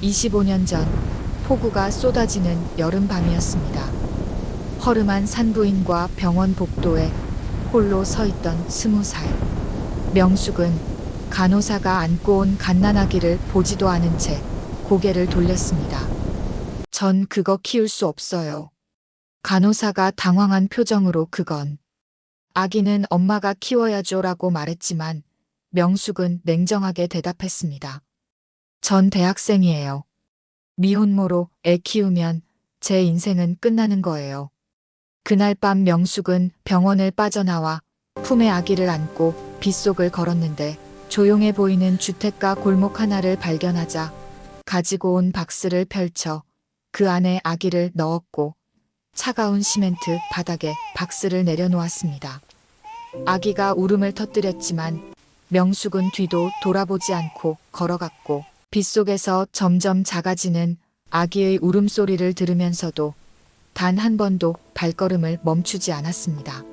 25년 전 폭우가 쏟아지는 여름밤이었습니다. 허름한 산부인과 병원 복도에 홀로 서 있던 20살. 명숙은 간호사가 안고 온 갓난아기를 보지도 않은 채 고개를 돌렸습니다. 전 그거 키울 수 없어요. 간호사가 당황한 표정으로 그건 아기는 엄마가 키워야죠라고 말했지만 명숙은 냉정하게 대답했습니다. 전 대학생이에요. 미혼모로 애 키우면 제 인생은 끝나는 거예요. 그날 밤 명숙은 병원을 빠져나와 품에 아기를 안고 빗속을 걸었는데 조용해 보이는 주택가 골목 하나를 발견하자 가지고 온 박스를 펼쳐 그 안에 아기를 넣었고 차가운 시멘트 바닥에 박스를 내려놓았습니다. 아기가 울음을 터뜨렸지만 명숙은 뒤도 돌아보지 않고 걸어갔고 빗속에서 점점 작아지는 아기의 울음소리를 들으면서도 단 한 번도 발걸음을 멈추지 않았습니다.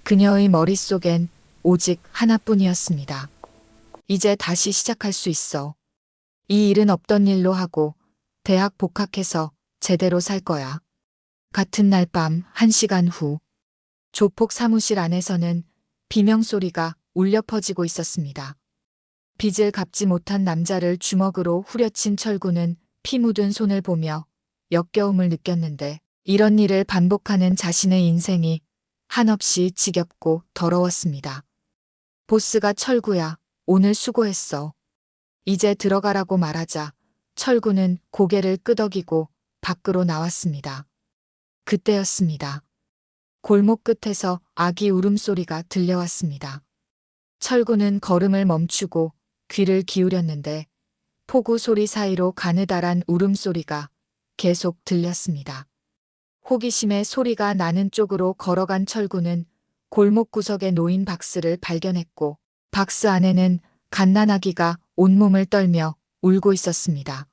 그녀의 머릿속엔 오직 하나뿐이었습니다. 이제 다시 시작할 수 있어. 이 일은 없던 일로 하고 대학 복학해서 제대로 살 거야. 같은 날 밤 1시간 후 조폭 사무실 안에서는 비명소리가 울려 퍼지고 있었습니다. 빚을 갚지 못한 남자를 주먹으로 후려친 철구는 피 묻은 손을 보며 역겨움을 느꼈는데 이런 일을 반복하는 자신의 인생이 한없이 지겹고 더러웠습니다. 보스가 철구야, 오늘 수고했어. 이제 들어가라고 말하자 철구는 고개를 끄덕이고 밖으로 나왔습니다. 그때였습니다. 골목 끝에서 아기 울음소리가 들려왔습니다. 철구는 걸음을 멈추고 귀를 기울였는데 폭우 소리 사이로 가느다란 울음소리가 계속 들렸습니다. 호기심에 소리가 나는 쪽으로 걸어간 철구는 골목 구석에 놓인 박스를 발견했고 박스 안에는 갓난아기가 온몸을 떨며 울고 있었습니다.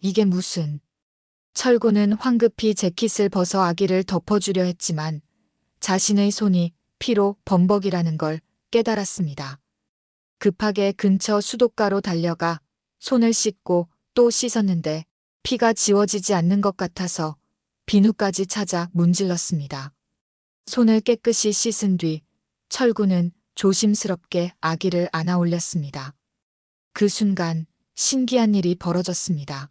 이게 무슨... 철구는 황급히 재킷을 벗어 아기를 덮어주려 했지만 자신의 손이 피로 범벅이라는 걸 깨달았습니다. 급하게 근처 수도가로 달려가 손을 씻고 또 씻었는데 피가 지워지지 않는 것 같아서 비누까지 찾아 문질렀습니다. 손을 깨끗이 씻은 뒤 철구는 조심스럽게 아기를 안아 올렸습니다. 그 순간 신기한 일이 벌어졌습니다.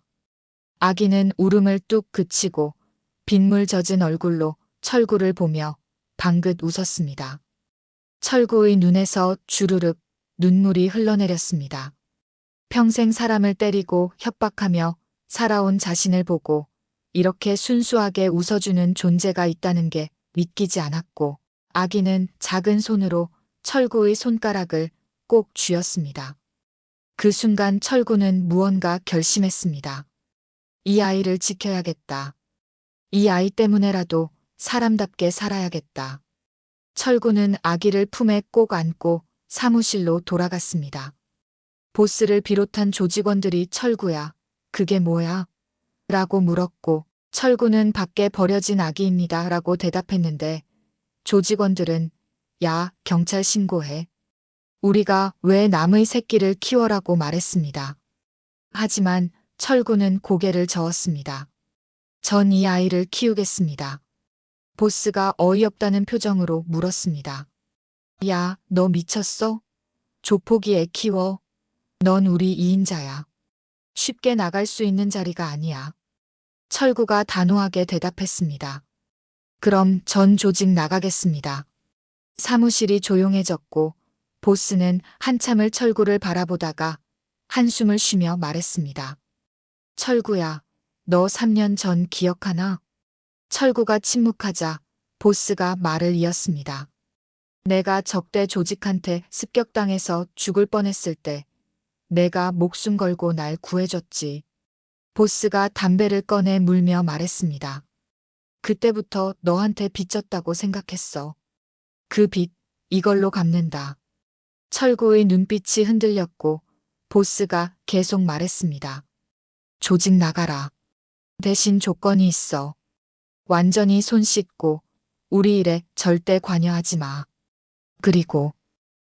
아기는 울음을 뚝 그치고 빗물 젖은 얼굴로 철구를 보며 방긋 웃었습니다. 철구의 눈에서 주르륵 눈물이 흘러내렸습니다. 평생 사람을 때리고 협박하며 살아온 자신을 보고 이렇게 순수하게 웃어주는 존재가 있다는 게 믿기지 않았고 아기는 작은 손으로 철구의 손가락을 꼭 쥐었습니다. 그 순간 철구는 무언가 결심했습니다. 이 아이를 지켜야겠다. 이 아이 때문에라도 사람답게 살아야겠다. 철구는 아기를 품에 꼭 안고 사무실로 돌아갔습니다. 보스를 비롯한 조직원들이 철구야, 그게 뭐야? 라고 물었고 철구는 밖에 버려진 아기입니다. 라고 대답했는데 조직원들은 야, 경찰 신고해. 우리가 왜 남의 새끼를 키워라고 말했습니다. 하지만 철구는 고개를 저었습니다. 전 이 아이를 키우겠습니다. 보스가 어이없다는 표정으로 물었습니다. 야, 너 미쳤어? 조폭이 애 키워? 넌 우리 2인자야. 쉽게 나갈 수 있는 자리가 아니야. 철구가 단호하게 대답했습니다. 그럼 전 조직 나가겠습니다. 사무실이 조용해졌고 보스는 한참을 철구를 바라보다가 한숨을 쉬며 말했습니다. 철구야, 너 3년 전 기억하나? 철구가 침묵하자 보스가 말을 이었습니다. 내가 적대 조직한테 습격당해서 죽을 뻔했을 때 내가 목숨 걸고 날 구해줬지. 보스가 담배를 꺼내 물며 말했습니다. 그때부터 너한테 빚졌다고 생각했어. 그 빚, 이걸로 갚는다. 철구의 눈빛이 흔들렸고 보스가 계속 말했습니다. 조직 나가라. 대신 조건이 있어. 완전히 손 씻고 우리 일에 절대 관여하지 마. 그리고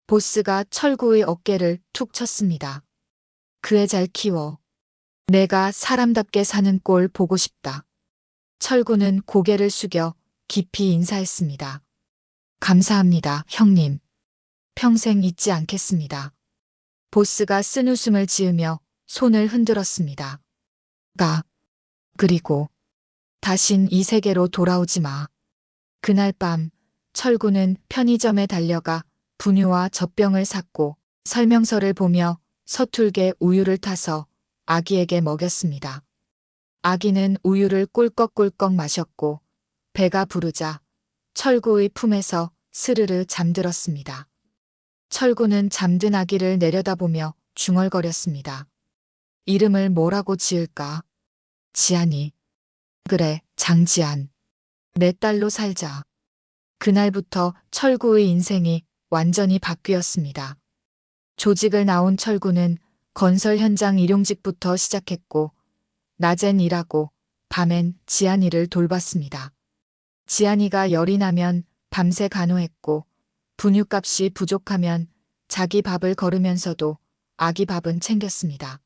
보스가 철구의 어깨를 툭 쳤습니다. 그 애 잘 키워. 내가 사람답게 사는 꼴 보고 싶다. 철구는 고개를 숙여 깊이 인사했습니다. 감사합니다, 형님. 평생 잊지 않겠습니다. 보스가 쓴웃음을 지으며 손을 흔들었습니다. 그리고 다신 이 세계로 돌아오지 마. 그날 밤 철구는 편의점에 달려가 분유와 젖병을 샀고 설명서를 보며 서툴게 우유를 타서 아기에게 먹였습니다. 아기는 우유를 꿀꺽꿀꺽 마셨고 배가 부르자 철구의 품에서 스르르 잠들었습니다. 철구는 잠든 아기를 내려다보며 중얼거렸습니다. 이름을 뭐라고 지을까? 지안이. 그래, 장지안. 내 딸로 살자. 그날부터 철구의 인생이 완전히 바뀌었습니다. 조직을 나온 철구는 건설 현장 일용직부터 시작했고 낮엔 일하고 밤엔 지안이를 돌봤습니다. 지안이가 열이 나면 밤새 간호했고 분유값이 부족하면 자기 밥을 거르면서도 아기 밥은 챙겼습니다.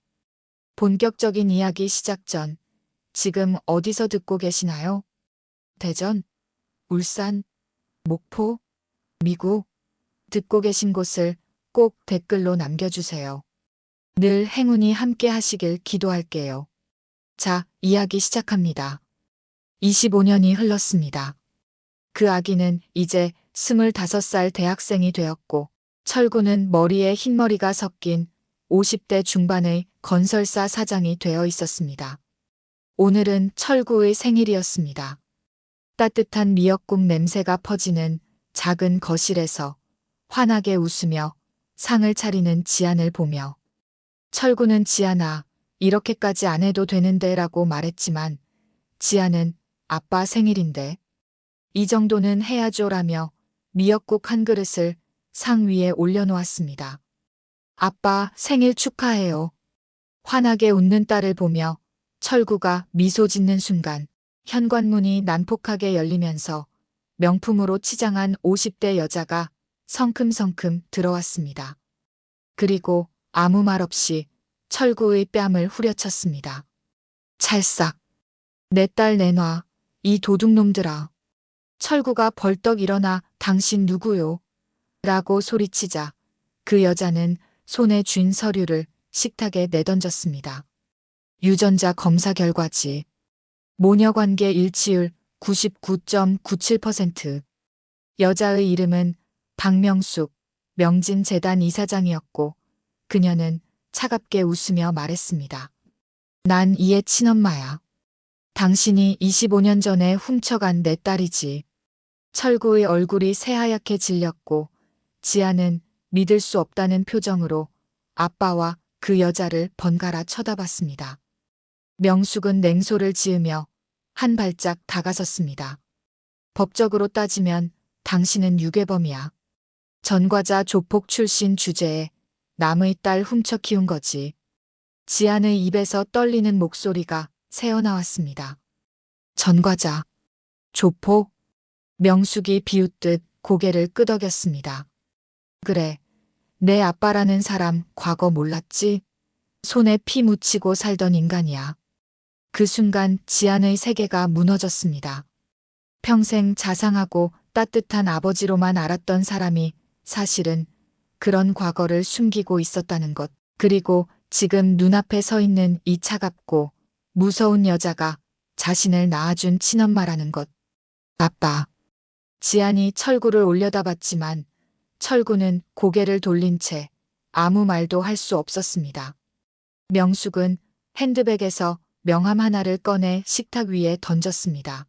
본격적인 이야기 시작 전 지금 어디서 듣고 계시나요? 대전, 울산, 목포, 미국, 듣고 계신 곳을 꼭 댓글로 남겨주세요. 늘 행운이 함께 하시길 기도할게요. 자, 이야기 시작합니다. 25년이 흘렀습니다. 그 아기는 이제 25살 대학생이 되었고 철구는 머리에 흰머리가 섞인 50대 중반의 건설사 사장이 되어 있었습니다. 오늘은 철구의 생일이었습니다. 따뜻한 미역국 냄새가 퍼지는 작은 거실에서 환하게 웃으며 상을 차리는 지안을 보며 철구는 지안아, 이렇게까지 안 해도 되는데 라고 말했지만 지안은 아빠 생일인데 이 정도는 해야죠 라며 미역국 한 그릇을 상 위에 올려놓았습니다. 아빠 생일 축하해요. 환하게 웃는 딸을 보며 철구가 미소 짓는 순간 현관문이 난폭하게 열리면서 명품으로 치장한 50대 여자가 성큼성큼 들어왔습니다. 그리고 아무 말 없이 철구의 뺨을 후려쳤습니다. 찰싹. 내 딸 내놔. 이 도둑놈들아. 철구가 벌떡 일어나 당신 누구요? 라고 소리치자 그 여자는 손에 쥔 서류를 식탁에 내던졌습니다. 유전자 검사 결과지. 모녀관계 일치율 99.97%. 여자의 이름은 박명숙, 명진재단 이사장이었고 그녀는 차갑게 웃으며 말했습니다. 난 이의 친엄마야. 당신이 25년 전에 훔쳐간 내 딸이지. 철구의 얼굴이 새하얗게 질렸고 지아는 믿을 수 없다는 표정으로 아빠와 그 여자를 번갈아 쳐다봤습니다. 명숙은 냉소를 지으며 한 발짝 다가섰습니다. 법적으로 따지면 당신은 유괴범이야. 전과자 조폭 출신 주제에 남의 딸 훔쳐 키운 거지. 지안의 입에서 떨리는 목소리가 새어나왔습니다. 전과자, 조폭? 명숙이 비웃듯 고개를 끄덕였습니다. 그래, 내 아빠라는 사람 과거 몰랐지? 손에 피 묻히고 살던 인간이야. 그 순간 지안의 세계가 무너졌습니다. 평생 자상하고 따뜻한 아버지로만 알았던 사람이 사실은 그런 과거를 숨기고 있었다는 것, 그리고 지금 눈앞에 서 있는 이 차갑고 무서운 여자가 자신을 낳아준 친엄마라는 것. 아빠. 지안이 철구를 올려다봤지만 철구는 고개를 돌린 채 아무 말도 할 수 없었습니다. 명숙은 핸드백에서 명함 하나를 꺼내 식탁 위에 던졌습니다.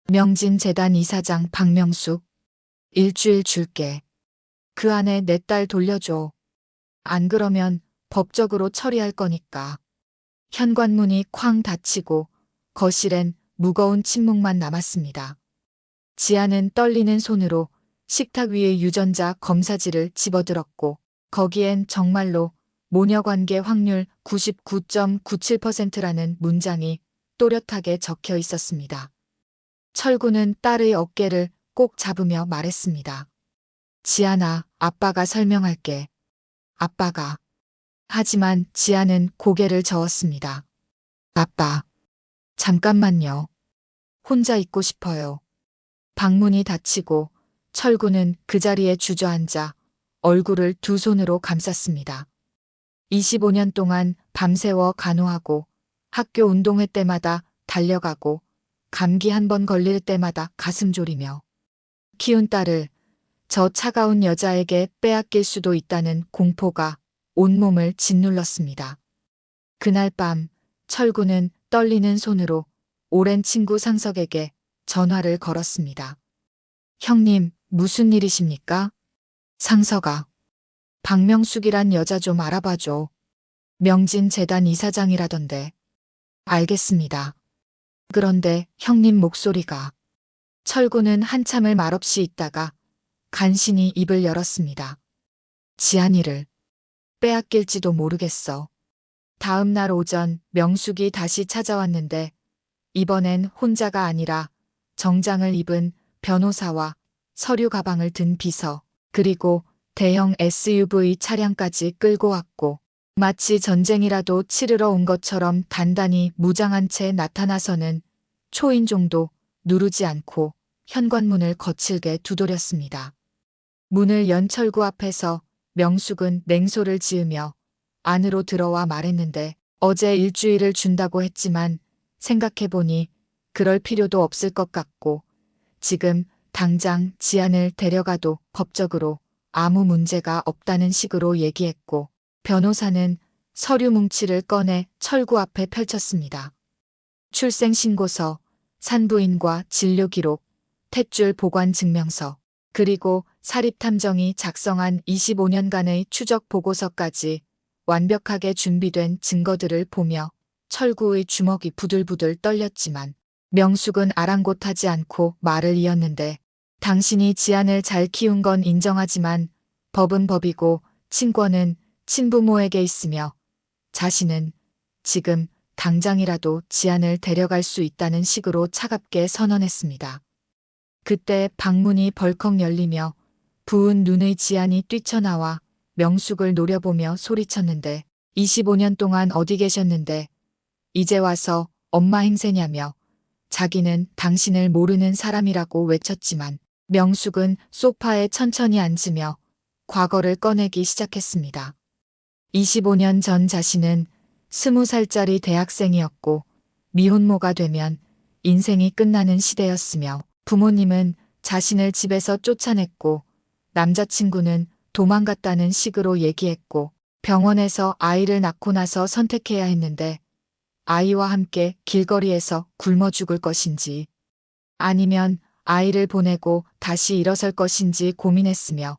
명진재단 이사장 박명숙. 일주일 줄게. 그 안에 내 딸 돌려줘. 안 그러면 법적으로 처리할 거니까. 현관문이 쾅 닫히고 거실엔 무거운 침묵만 남았습니다. 지아는 떨리는 손으로 식탁 위에 유전자 검사지를 집어들었고 거기엔 정말로 모녀관계 확률 99.97%라는 문장이 또렷하게 적혀 있었습니다. 철구는 딸의 어깨를 꼭 잡으며 말했습니다. 지안아, 아빠가 설명할게. 아빠가. 하지만 지안은 고개를 저었습니다. 아빠, 잠깐만요. 혼자 있고 싶어요. 방문이 닫히고 철구는 그 자리에 주저앉아 얼굴을 두 손으로 감쌌습니다. 25년 동안 밤새워 간호하고 학교 운동회 때마다 달려가고 감기 한 번 걸릴 때마다 가슴 졸이며 키운 딸을 저 차가운 여자에게 빼앗길 수도 있다는 공포가 온몸을 짓눌렀습니다. 그날 밤 철구는 떨리는 손으로 오랜 친구 상석에게 전화를 걸었습니다. 형님, 무슨 일이십니까? 상석아, 박명숙이란 여자 좀 알아봐줘. 명진 재단 이사장이라던데. 알겠습니다. 그런데 형님 목소리가. 철구는 한참을 말없이 있다가 간신히 입을 열었습니다. 지안이를 빼앗길지도 모르겠어. 다음 날 오전 명숙이 다시 찾아왔는데 이번엔 혼자가 아니라 정장을 입은 변호사와 서류 가방을 든 비서, 그리고 대형 SUV 차량까지 끌고 왔고 마치 전쟁이라도 치르러 온 것처럼 단단히 무장한 채 나타나서는 초인종도 누르지 않고 현관문을 거칠게 두드렸습니다. 문을 연 철구 앞에서 명숙은 냉소를 지으며 안으로 들어와 말했는데 어제 일주일을 준다고 했지만 생각해보니 그럴 필요도 없을 것 같고 지금 당장 지안을 데려가도 법적으로 아무 문제가 없다는 식으로 얘기했고 변호사는 서류 뭉치를 꺼내 철구 앞에 펼쳤습니다. 출생신고서, 산부인과 진료기록, 탯줄 보관 증명서, 그리고 사립탐정이 작성한 25년간의 추적 보고서까지 완벽하게 준비된 증거들을 보며 철구의 주먹이 부들부들 떨렸지만 명숙은 아랑곳하지 않고 말을 이었는데 당신이 지안을 잘 키운 건 인정하지만 법은 법이고 친권은 친부모에게 있으며 자신은 지금 당장이라도 지안을 데려갈 수 있다는 식으로 차갑게 선언했습니다. 그때 방문이 벌컥 열리며 부은 눈의 지안이 뛰쳐나와 명숙을 노려보며 소리쳤는데 25년 동안 어디 계셨는데 이제 와서 엄마 행세냐며 자기는 당신을 모르는 사람이라고 외쳤지만 명숙은 소파에 천천히 앉으며 과거를 꺼내기 시작했습니다. 25년 전 자신은 20살짜리 대학생이었고 미혼모가 되면 인생이 끝나는 시대였으며 부모님은 자신을 집에서 쫓아냈고 남자친구는 도망갔다는 식으로 얘기했고 병원에서 아이를 낳고 나서 선택해야 했는데 아이와 함께 길거리에서 굶어 죽을 것인지 아니면 아이를 보내고 다시 일어설 것인지 고민했으며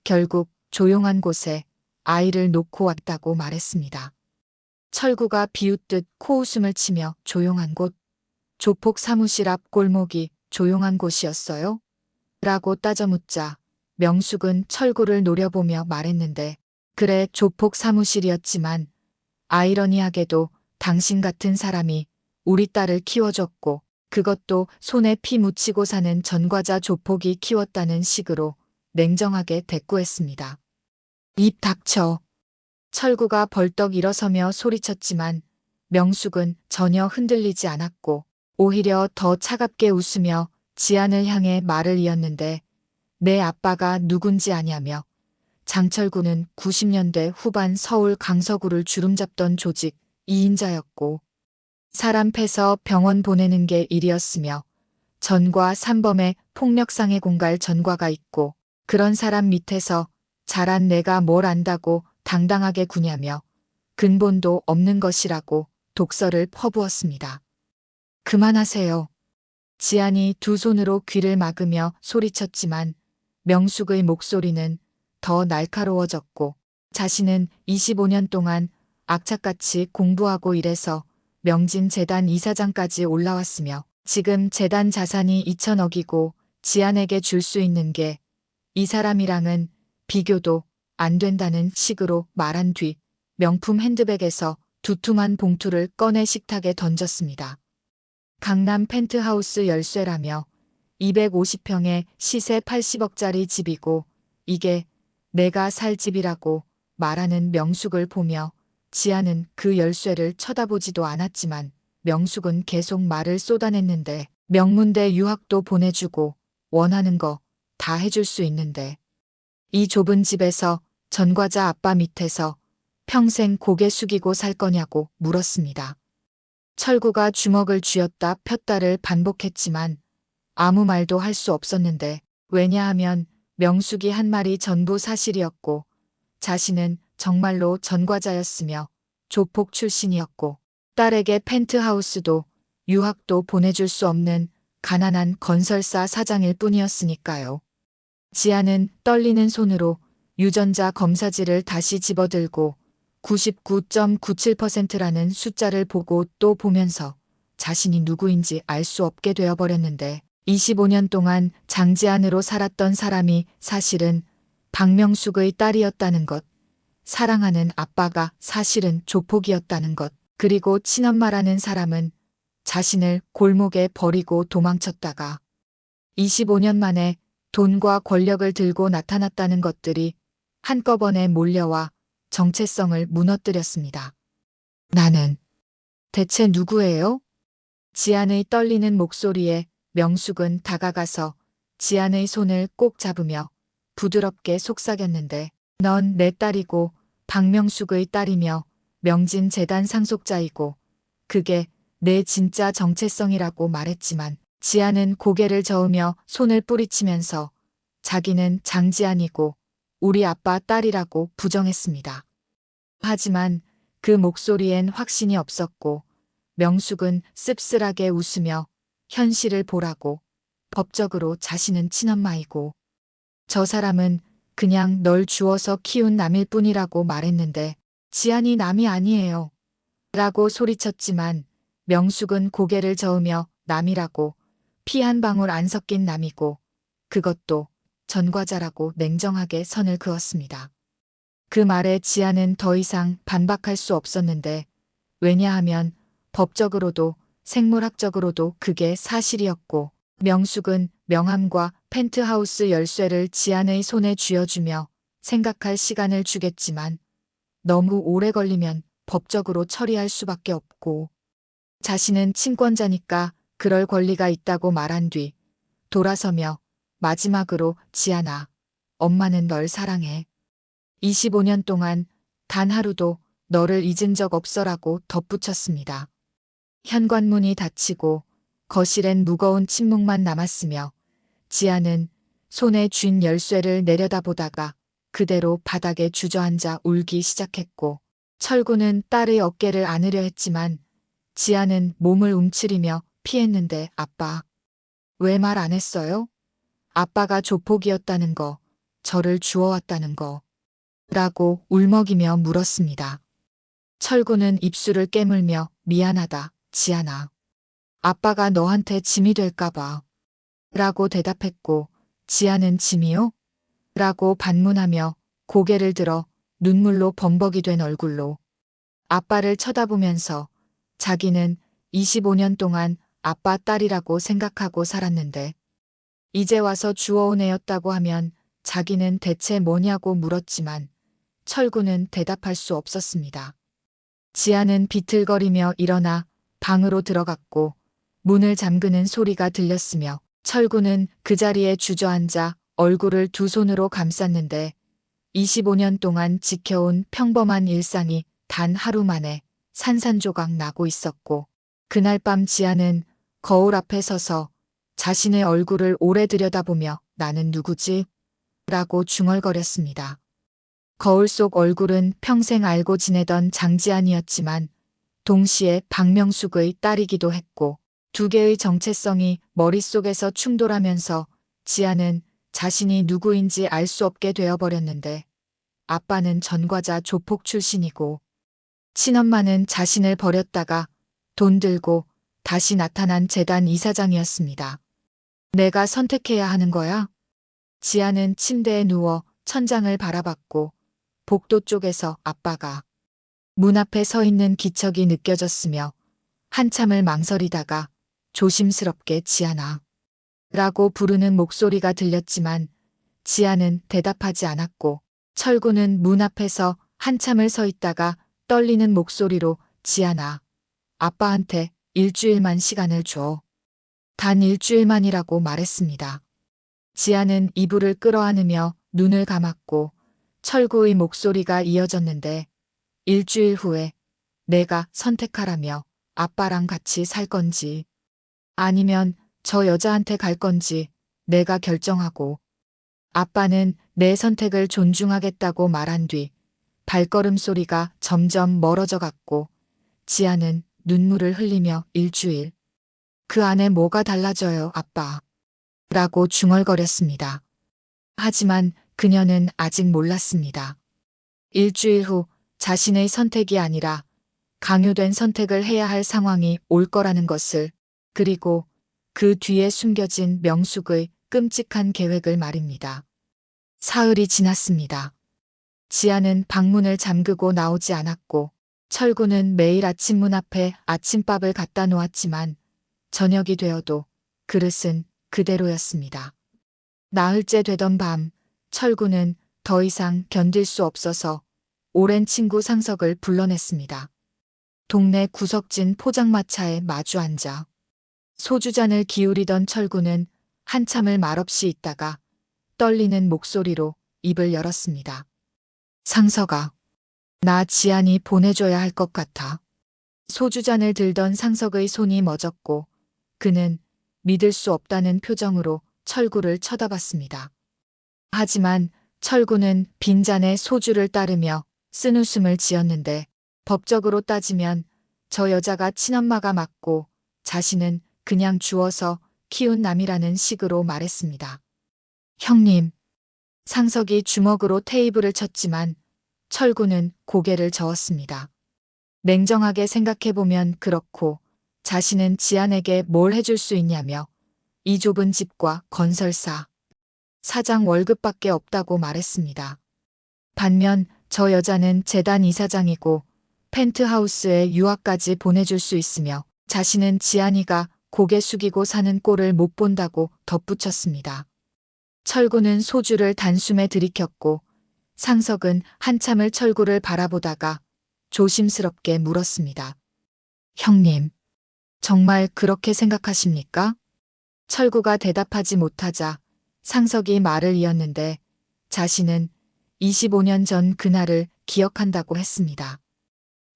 결국 조용한 곳에 아이를 놓고 왔다고 말했습니다. 철구가 비웃듯 코웃음을 치며 조용한 곳, 조폭 사무실 앞 골목이 조용한 곳이었어요? 라고 따져묻자 명숙은 철구를 노려보며 말했는데 그래 조폭 사무실이었지만 아이러니하게도 당신 같은 사람이 우리 딸을 키워줬고 그것도 손에 피 묻히고 사는 전과자 조폭이 키웠다는 식으로 냉정하게 대꾸했습니다. 입 닥쳐. 철구가 벌떡 일어서며 소리쳤지만 명숙은 전혀 흔들리지 않았고 오히려 더 차갑게 웃으며 지안을 향해 말을 이었는데 내 아빠가 누군지 아냐며 장철구는 90년대 후반 서울 강서구를 주름잡던 조직 2인자였고 사람 패서 병원 보내는 게 일이었으며 전과 산범의 폭력상해 공갈 전과가 있고 그런 사람 밑에서 자란 내가 뭘 안다고 당당하게 구냐며 근본도 없는 것이라고 독설을 퍼부었습니다. 그만하세요. 지안이 두 손으로 귀를 막으며 소리쳤지만 명숙의 목소리는 더 날카로워졌고 자신은 25년 동안 악착같이 공부하고 일해서 명진 재단 이사장까지 올라왔으며 지금 재단 자산이 2천억이고 지안에게 줄 수 있는 게 이 사람이랑은 비교도 안 된다는 식으로 말한 뒤 명품 핸드백에서 두툼한 봉투를 꺼내 식탁에 던졌습니다. 강남 펜트하우스 열쇠라며 250평에 시세 80억짜리 집이고 이게 내가 살 집이라고 말하는 명숙을 보며 지아는 그 열쇠를 쳐다보지도 않았지만 명숙은 계속 말을 쏟아냈는데 명문대 유학도 보내주고 원하는 거 다 해줄 수 있는데 이 좁은 집에서 전과자 아빠 밑에서 평생 고개 숙이고 살 거냐고 물었습니다. 철구가 주먹을 쥐었다 폈다를 반복했지만 아무 말도 할 수 없었는데 왜냐하면 명숙이 한 말이 전부 사실이었고 자신은 정말로 전과자였으며 조폭 출신이었고 딸에게 펜트하우스도 유학도 보내줄 수 없는 가난한 건설사 사장일 뿐이었으니까요. 지아는 떨리는 손으로 유전자 검사지를 다시 집어들고 99.97%라는 숫자를 보고 또 보면서 자신이 누구인지 알 수 없게 되어버렸는데 25년 동안 장지안으로 살았던 사람이 사실은 박명숙의 딸이었다는 것, 사랑하는 아빠가 사실은 조폭이었다는 것, 그리고 친엄마라는 사람은 자신을 골목에 버리고 도망쳤다가 25년 만에 돈과 권력을 들고 나타났다는 것들이 한꺼번에 몰려와 정체성을 무너뜨렸습니다. 나는 대체 누구예요? 지안의 떨리는 목소리에 명숙은 다가가서 지안의 손을 꼭 잡으며 부드럽게 속삭였는데 넌 내 딸이고 박명숙의 딸이며 명진 재단 상속자이고 그게 내 진짜 정체성이라고 말했지만 지아는 고개를 저으며 손을 뿌리치면서 자기는 장지안이고 우리 아빠 딸이라고 부정했습니다. 하지만 그 목소리엔 확신이 없었고 명숙은 씁쓸하게 웃으며 현실을 보라고 법적으로 자신은 친엄마이고 저 사람은 그냥 널 주워서 키운 남일 뿐이라고 말했는데 지안이 남이 아니에요. 라고 소리쳤지만 명숙은 고개를 저으며 남이라고 피 한 방울 안 섞인 남이고 그것도 전과자라고 냉정하게 선을 그었습니다. 그 말에 지아는 더 이상 반박할 수 없었는데 왜냐하면 법적으로도 생물학적으로도 그게 사실이었고 명숙은 명함과 펜트하우스 열쇠를 지안의 손에 쥐어주며 생각할 시간을 주겠지만 너무 오래 걸리면 법적으로 처리할 수밖에 없고 자신은 친권자니까 그럴 권리가 있다고 말한 뒤 돌아서며 마지막으로 지안아, 엄마는 널 사랑해. 25년 동안 단 하루도 너를 잊은 적 없어라고 덧붙였습니다. 현관문이 닫히고 거실엔 무거운 침묵만 남았으며 지아는 손에 쥔 열쇠를 내려다보다가 그대로 바닥에 주저앉아 울기 시작했고 철구는 딸의 어깨를 안으려 했지만 지아는 몸을 움츠리며 피했는데 아빠, 왜 말 안 했어요? 아빠가 조폭이었다는 거, 저를 주워왔다는 거 라고 울먹이며 물었습니다. 철구는 입술을 깨물며 미안하다, 지아나. 아빠가 너한테 짐이 될까봐 라고 대답했고 지아는 짐이요? 라고 반문하며 고개를 들어 눈물로 범벅이 된 얼굴로 아빠를 쳐다보면서 자기는 25년 동안 아빠 딸이라고 생각하고 살았는데 이제 와서 주워온 애였다고 하면 자기는 대체 뭐냐고 물었지만 철구는 대답할 수 없었습니다. 지아는 비틀거리며 일어나 방으로 들어갔고 문을 잠그는 소리가 들렸으며 철구는 그 자리에 주저앉아 얼굴을 두 손으로 감쌌는데 25년 동안 지켜온 평범한 일상이 단 하루 만에 산산조각 나고 있었고 그날 밤 지아는 거울 앞에 서서 자신의 얼굴을 오래 들여다보며 나는 누구지? 라고 중얼거렸습니다. 거울 속 얼굴은 평생 알고 지내던 장지안이었지만 동시에 박명숙의 딸이기도 했고 두 개의 정체성이 머릿속에서 충돌하면서 지아는 자신이 누구인지 알 수 없게 되어버렸는데 아빠는 전과자 조폭 출신이고 친엄마는 자신을 버렸다가 돈 들고 다시 나타난 재단 이사장이었습니다. 내가 선택해야 하는 거야? 지아는 침대에 누워 천장을 바라봤고 복도 쪽에서 아빠가 문 앞에 서 있는 기척이 느껴졌으며 한참을 망설이다가 조심스럽게 지아나 라고 부르는 목소리가 들렸지만 지아는 대답하지 않았고 철구는 문 앞에서 한참을 서 있다가 떨리는 목소리로 지안아, 아빠한테 일주일만 시간을 줘. 단 일주일만이라고 말했습니다. 지안은 이불을 끌어안으며 눈을 감았고 철구의 목소리가 이어졌는데 일주일 후에 내가 선택하라며 아빠랑 같이 살 건지 아니면 저 여자한테 갈 건지 내가 결정하고 아빠는 내 선택을 존중하겠다고 말한 뒤 발걸음 소리가 점점 멀어져 갔고 지아는 눈물을 흘리며 일주일. 그 안에 뭐가 달라져요, 아빠? 라고 중얼거렸습니다. 하지만 그녀는 아직 몰랐습니다. 일주일 후 자신의 선택이 아니라 강요된 선택을 해야 할 상황이 올 거라는 것을, 그리고 그 뒤에 숨겨진 명숙의 끔찍한 계획을 말입니다. 사흘이 지났습니다. 지아는 방문을 잠그고 나오지 않았고 철구는 매일 아침 문 앞에 아침밥을 갖다 놓았지만 저녁이 되어도 그릇은 그대로였습니다. 나흘째 되던 밤 철구는 더 이상 견딜 수 없어서 오랜 친구 상석을 불러냈습니다. 동네 구석진 포장마차에 마주 앉아 소주잔을 기울이던 철구는 한참을 말없이 있다가 떨리는 목소리로 입을 열었습니다. 상석아, 나 지안이 보내줘야 할 것 같아. 소주잔을 들던 상석의 손이 멎었고 그는 믿을 수 없다는 표정으로 철구를 쳐다봤습니다. 하지만 철구는 빈잔에 소주를 따르며 쓴웃음을 지었는데 법적으로 따지면 저 여자가 친엄마가 맞고 자신은 그냥 주워서 키운 남이라는 식으로 말했습니다. 형님. 상석이 주먹으로 테이블을 쳤지만 철구는 고개를 저었습니다. 냉정하게 생각해보면 그렇고 자신은 지안에게 뭘 해줄 수 있냐며 이 좁은 집과 건설사, 사장 월급밖에 없다고 말했습니다. 반면 저 여자는 재단 이사장이고 펜트하우스에 유학까지 보내줄 수 있으며 자신은 지안이가 고개 숙이고 사는 꼴을 못 본다고 덧붙였습니다. 철구는 소주를 단숨에 들이켰고 상석은 한참을 철구를 바라보다가 조심스럽게 물었습니다. 형님, 정말 그렇게 생각하십니까? 철구가 대답하지 못하자 상석이 말을 이었는데 자신은 25년 전 그날을 기억한다고 했습니다.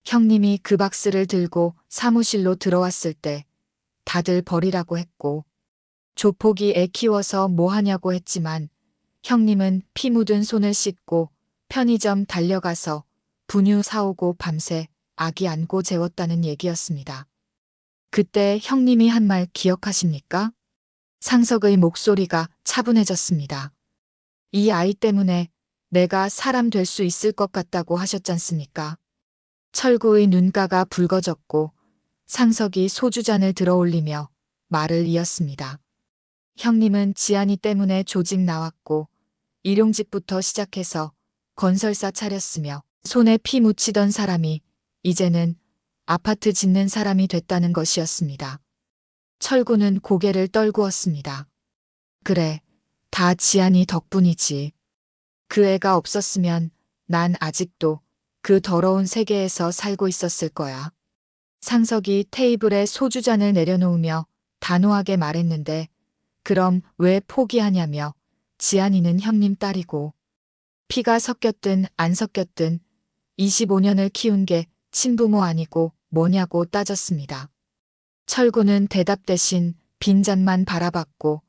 형님이 그 박스를 들고 사무실로 들어왔을 때 다들 버리라고 했고 조폭이 애 키워서 뭐 하냐고 했지만 형님은 피 묻은 손을 씻고 편의점 달려가서 분유 사오고 밤새 아기 안고 재웠다는 얘기였습니다. 그때 형님이 한 말 기억하십니까? 상석의 목소리가 차분해졌습니다. 이 아이 때문에 내가 사람 될 수 있을 것 같다고 하셨잖습니까? 철구의 눈가가 붉어졌고 상석이 소주잔을 들어올리며 말을 이었습니다. 형님은 지안이 때문에 조직 나왔고 일용직부터 시작해서 건설사 차렸으며 손에 피 묻히던 사람이 이제는 아파트 짓는 사람이 됐다는 것이었습니다. 철구는 고개를 떨구었습니다. 그래, 다 지안이 덕분이지. 그 애가 없었으면 난 아직도 그 더러운 세계에서 살고 있었을 거야. 상석이 테이블에 소주잔을 내려놓으며 단호하게 말했는데 그럼 왜 포기하냐며 지안이는 형님 딸이고 피가 섞였든 안 섞였든 25년을 키운 게 친부모 아니고 뭐냐고 따졌습니다. 철구는 대답 대신 빈잔만 바라봤고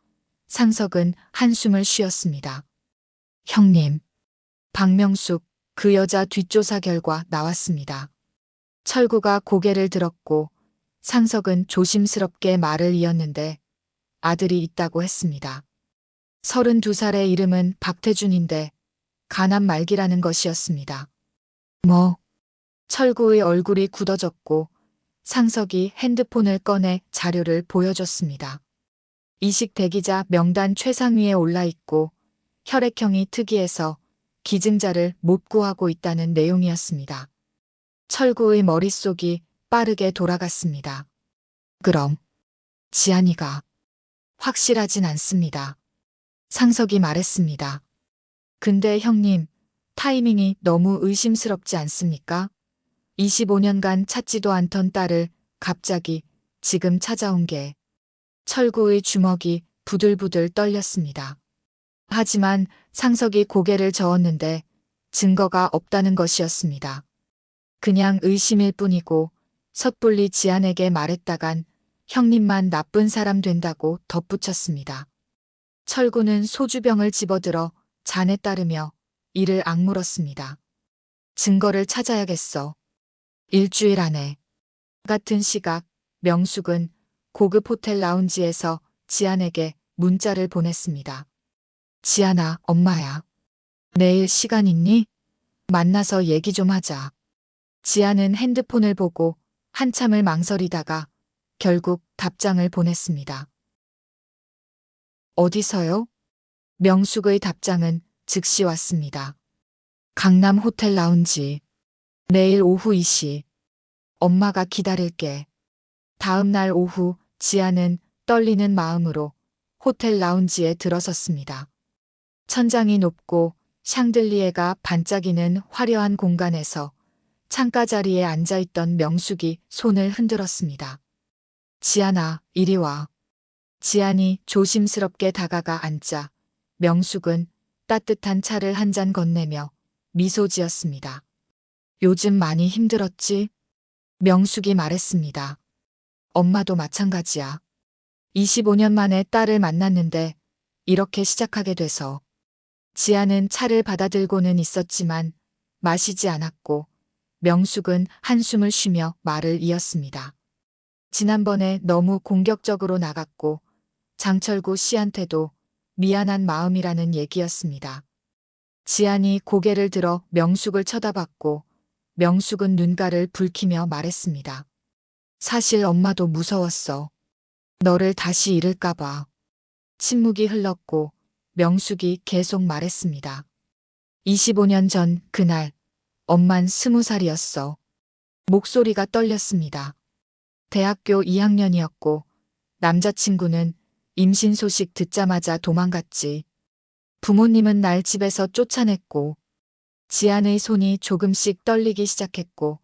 상석은 한숨을 쉬었습니다. 형님, 박명숙 그 여자 뒷조사 결과 나왔습니다. 철구가 고개를 들었고 상석은 조심스럽게 말을 이었는데 아들이 있다고 했습니다. 32살의 이름은 박태준인데 간암 말기라는 것이었습니다. 뭐? 철구의 얼굴이 굳어졌고 상석이 핸드폰을 꺼내 자료를 보여줬습니다. 이식 대기자 명단 최상위에 올라있고 혈액형이 특이해서 기증자를 못 구하고 있다는 내용이었습니다. 철구의 머릿속이 빠르게 돌아갔습니다. 그럼 지안이가 확실하진 않습니다. 상석이 말했습니다. 근데 형님, 타이밍이 너무 의심스럽지 않습니까? 25년간 찾지도 않던 딸을 갑자기 지금 찾아온 게 철구의 주먹이 부들부들 떨렸습니다. 하지만 상석이 고개를 저었는데 증거가 없다는 것이었습니다. 그냥 의심일 뿐이고 섣불리 지안에게 말했다간 형님만 나쁜 사람 된다고 덧붙였습니다. 철구는 소주병을 집어들어 잔에 따르며 이를 악물었습니다. 증거를 찾아야겠어. 일주일 안에. 같은 시각 명숙은 고급 호텔 라운지에서 지안에게 문자를 보냈습니다. 지안아, 엄마야. 내일 시간 있니? 만나서 얘기 좀 하자. 지안은 핸드폰을 보고 한참을 망설이다가 결국 답장을 보냈습니다. 어디서요? 명숙의 답장은 즉시 왔습니다. 강남 호텔 라운지. 내일 오후 2시. 엄마가 기다릴게. 다음 날 오후 지안은 떨리는 마음으로 호텔 라운지에 들어섰습니다. 천장이 높고 샹들리에가 반짝이는 화려한 공간에서 창가 자리에 앉아있던 명숙이 손을 흔들었습니다. 지안아, 이리 와. 지안이 조심스럽게 다가가 앉자 명숙은 따뜻한 차를 한 잔 건네며 미소 지었습니다. 요즘 많이 힘들었지? 명숙이 말했습니다. 엄마도 마찬가지야. 25년 만에 딸을 만났는데 이렇게 시작하게 돼서. 지안은 차를 받아들고는 있었지만 마시지 않았고 명숙은 한숨을 쉬며 말을 이었습니다. 지난번에 너무 공격적으로 나갔고 장철구 씨한테도 미안한 마음이라는 얘기였습니다. 지안이 고개를 들어 명숙을 쳐다봤고 명숙은 눈가를 붉히며 말했습니다. 사실 엄마도 무서웠어. 너를 다시 잃을까봐. 침묵이 흘렀고 명숙이 계속 말했습니다. 25년 전 그날 엄만 20살이었어. 목소리가 떨렸습니다. 대학교 2학년이었고 남자친구는 임신 소식 듣자마자 도망갔지. 부모님은 날 집에서 쫓아냈고 지안의 손이 조금씩 떨리기 시작했고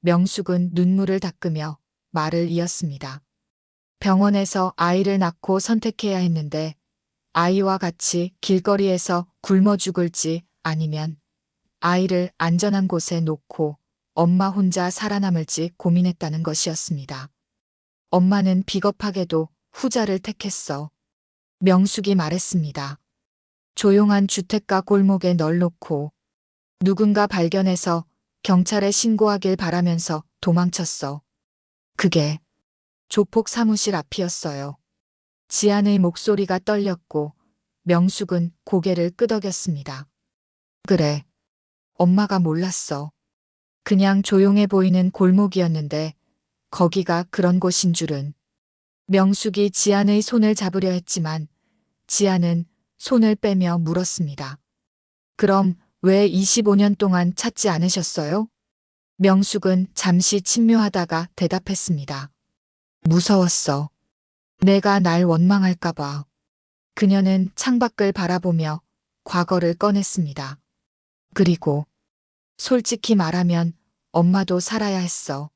명숙은 눈물을 닦으며 말을 이었습니다. 병원에서 아이를 낳고 선택해야 했는데 아이와 같이 길거리에서 굶어 죽을지 아니면 아이를 안전한 곳에 놓고 엄마 혼자 살아남을지 고민했다는 것이었습니다. 엄마는 비겁하게도 후자를 택했어. 명숙이 말했습니다. 조용한 주택가 골목에 널 놓고 누군가 발견해서 경찰에 신고하길 바라면서 도망쳤어. 그게 조폭 사무실 앞이었어요. 지안의 목소리가 떨렸고 명숙은 고개를 끄덕였습니다. 그래. 엄마가 몰랐어. 그냥 조용해 보이는 골목이었는데 거기가 그런 곳인 줄은. 명숙이 지안의 손을 잡으려 했지만 지안은 손을 빼며 물었습니다. 그럼 왜 25년 동안 찾지 않으셨어요? 명숙은 잠시 침묘하다가 대답했습니다. 무서웠어. 내가 날 원망할까봐. 그녀는 창밖을 바라보며 과거를 꺼냈습니다. 그리고 솔직히 말하면 엄마도 살아야 했어.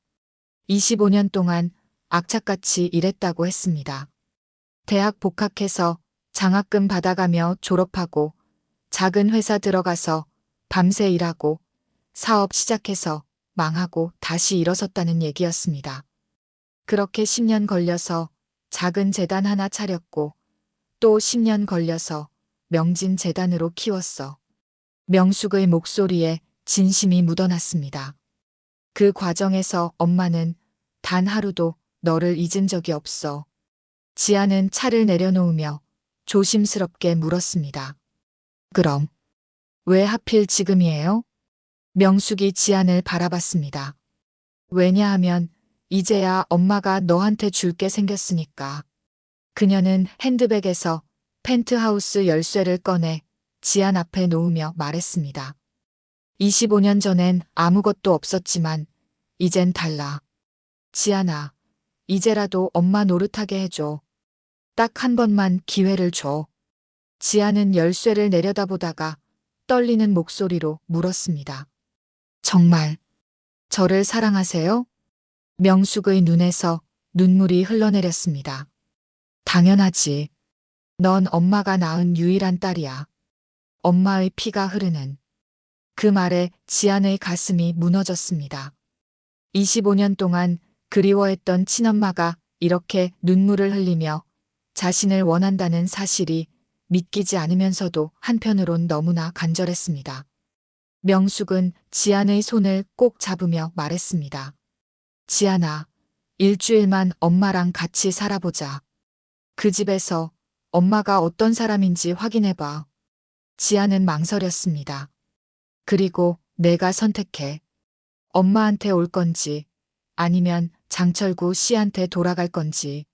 25년 동안 악착같이 일했다고 했습니다. 대학 복학해서 장학금 받아가며 졸업하고 작은 회사 들어가서 밤새 일하고 사업 시작해서 망하고 다시 일어섰다는 얘기였습니다. 그렇게 10년 걸려서 작은 재단 하나 차렸고 또 10년 걸려서 명진 재단으로 키웠어. 명숙의 목소리에 진심이 묻어났습니다. 그 과정에서 엄마는 단 하루도 너를 잊은 적이 없어. 지안은 차를 내려놓으며 조심스럽게 물었습니다. 그럼 왜 하필 지금이에요? 명숙이 지안을 바라봤습니다. 왜냐하면 이제야 엄마가 너한테 줄 게 생겼으니까. 그녀는 핸드백에서 펜트하우스 열쇠를 꺼내 지안 앞에 놓으며 말했습니다. 25년 전엔 아무것도 없었지만 이젠 달라. 지안아, 이제라도 엄마 노릇하게 해줘. 딱 한 번만 기회를 줘. 지안은 열쇠를 내려다보다가 떨리는 목소리로 물었습니다. 정말 저를 사랑하세요? 명숙의 눈에서 눈물이 흘러내렸습니다. 당연하지. 넌 엄마가 낳은 유일한 딸이야. 엄마의 피가 흐르는. 그 말에 지안의 가슴이 무너졌습니다. 25년 동안 그리워했던 친엄마가 이렇게 눈물을 흘리며 자신을 원한다는 사실이 믿기지 않으면서도 한편으론 너무나 간절했습니다. 명숙은 지안의 손을 꼭 잡으며 말했습니다. 지안아, 일주일만 엄마랑 같이 살아보자. 그 집에서 엄마가 어떤 사람인지 확인해봐. 지안은 망설였습니다. 그리고 내가 선택해. 엄마한테 올 건지 아니면 장철구 씨한테 돌아갈 건지.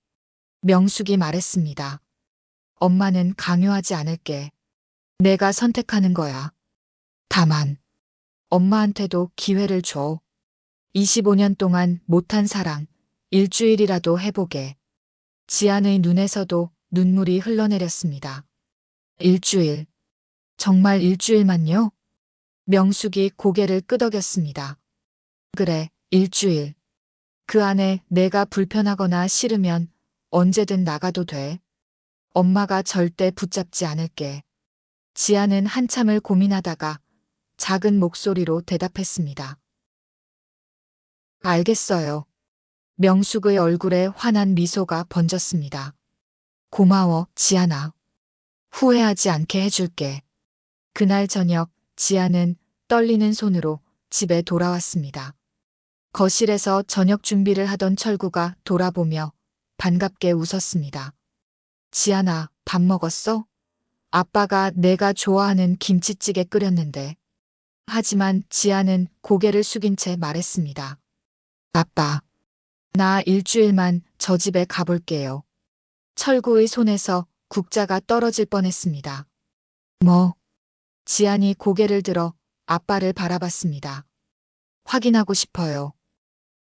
명숙이 말했습니다. 엄마는 강요하지 않을게. 내가 선택하는 거야. 다만 엄마한테도 기회를 줘. 25년 동안 못한 사랑 일주일이라도 해보게. 지안의 눈에서도 눈물이 흘러내렸습니다. 일주일. 정말 일주일만요? 명숙이 고개를 끄덕였습니다. 그래, 일주일. 그 안에 내가 불편하거나 싫으면 언제든 나가도 돼. 엄마가 절대 붙잡지 않을게. 지안은 한참을 고민하다가 작은 목소리로 대답했습니다. 알겠어요. 명숙의 얼굴에 환한 미소가 번졌습니다. 고마워, 지안아. 후회하지 않게 해줄게. 그날 저녁 지안은 떨리는 손으로 집에 돌아왔습니다. 거실에서 저녁 준비를 하던 철구가 돌아보며 반갑게 웃었습니다. 지안아, 밥 먹었어? 아빠가 내가 좋아하는 김치찌개 끓였는데. 하지만 지안은 고개를 숙인 채 말했습니다. 아빠, 나 일주일만 저 집에 가볼게요. 철구의 손에서 국자가 떨어질 뻔했습니다. 뭐? 지안이 고개를 들어 아빠를 바라봤습니다. 확인하고 싶어요.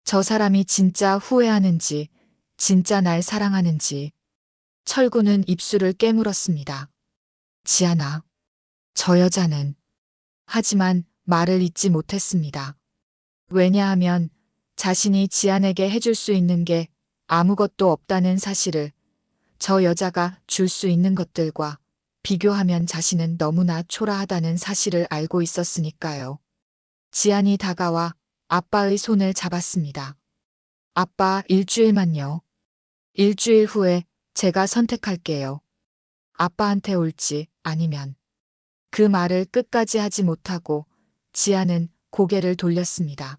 저 사람이 진짜 후회하는지, 진짜 날 사랑하는지. 철구는 입술을 깨물었습니다. 지안아, 저 여자는. 하지만 말을 잇지 못했습니다. 왜냐하면 자신이 지안에게 해줄 수 있는 게 아무것도 없다는 사실을 저 여자가 줄 수 있는 것들과 비교하면 자신은 너무나 초라하다는 사실을 알고 있었으니까요. 지안이 다가와 아빠의 손을 잡았습니다. 아빠, 일주일만요. 일주일 후에 제가 선택할게요. 아빠한테 올지 아니면. 그 말을 끝까지 하지 못하고 지안은 고개를 돌렸습니다.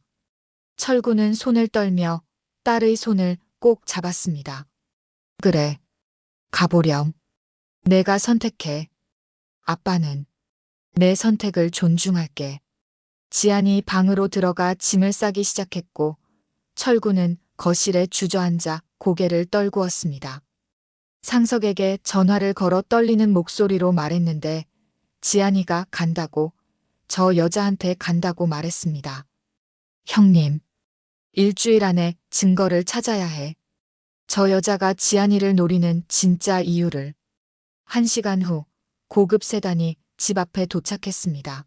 철구는 손을 떨며 딸의 손을 꼭 잡았습니다. 그래, 가보렴. 내가 선택해. 아빠는 내 선택을 존중할게. 지안이 방으로 들어가 짐을 싸기 시작했고 철구는 거실에 주저앉아 고개를 떨구었습니다. 상석에게 전화를 걸어 떨리는 목소리로 말했는데 지안이가 간다고, 저 여자한테 간다고 말했습니다. 형님, 일주일 안에 증거를 찾아야 해. 저 여자가 지안이를 노리는 진짜 이유를. 1시간 후 고급 세단이 집 앞에 도착했습니다.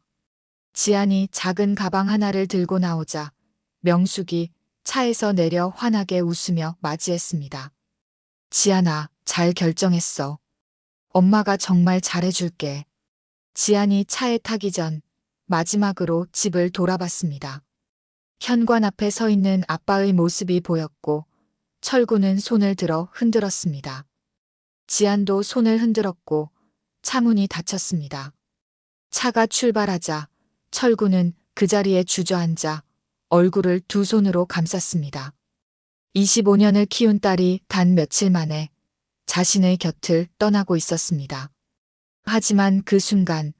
지안이 작은 가방 하나를 들고 나오자 명숙이 차에서 내려 환하게 웃으며 맞이했습니다. 지안아, 잘 결정했어. 엄마가 정말 잘해줄게. 지안이 차에 타기 전 마지막으로 집을 돌아봤습니다. 현관 앞에 서 있는 아빠의 모습이 보였고 철구는 손을 들어 흔들었습니다. 지안도 손을 흔들었고 차문이 닫혔습니다. 차가 출발하자 철구는 그 자리에 주저앉아 얼굴을 두 손으로 감쌌습니다. 25년을 키운 딸이 단 며칠 만에 자신의 곁을 떠나고 있었습니다. 하지만 그 순간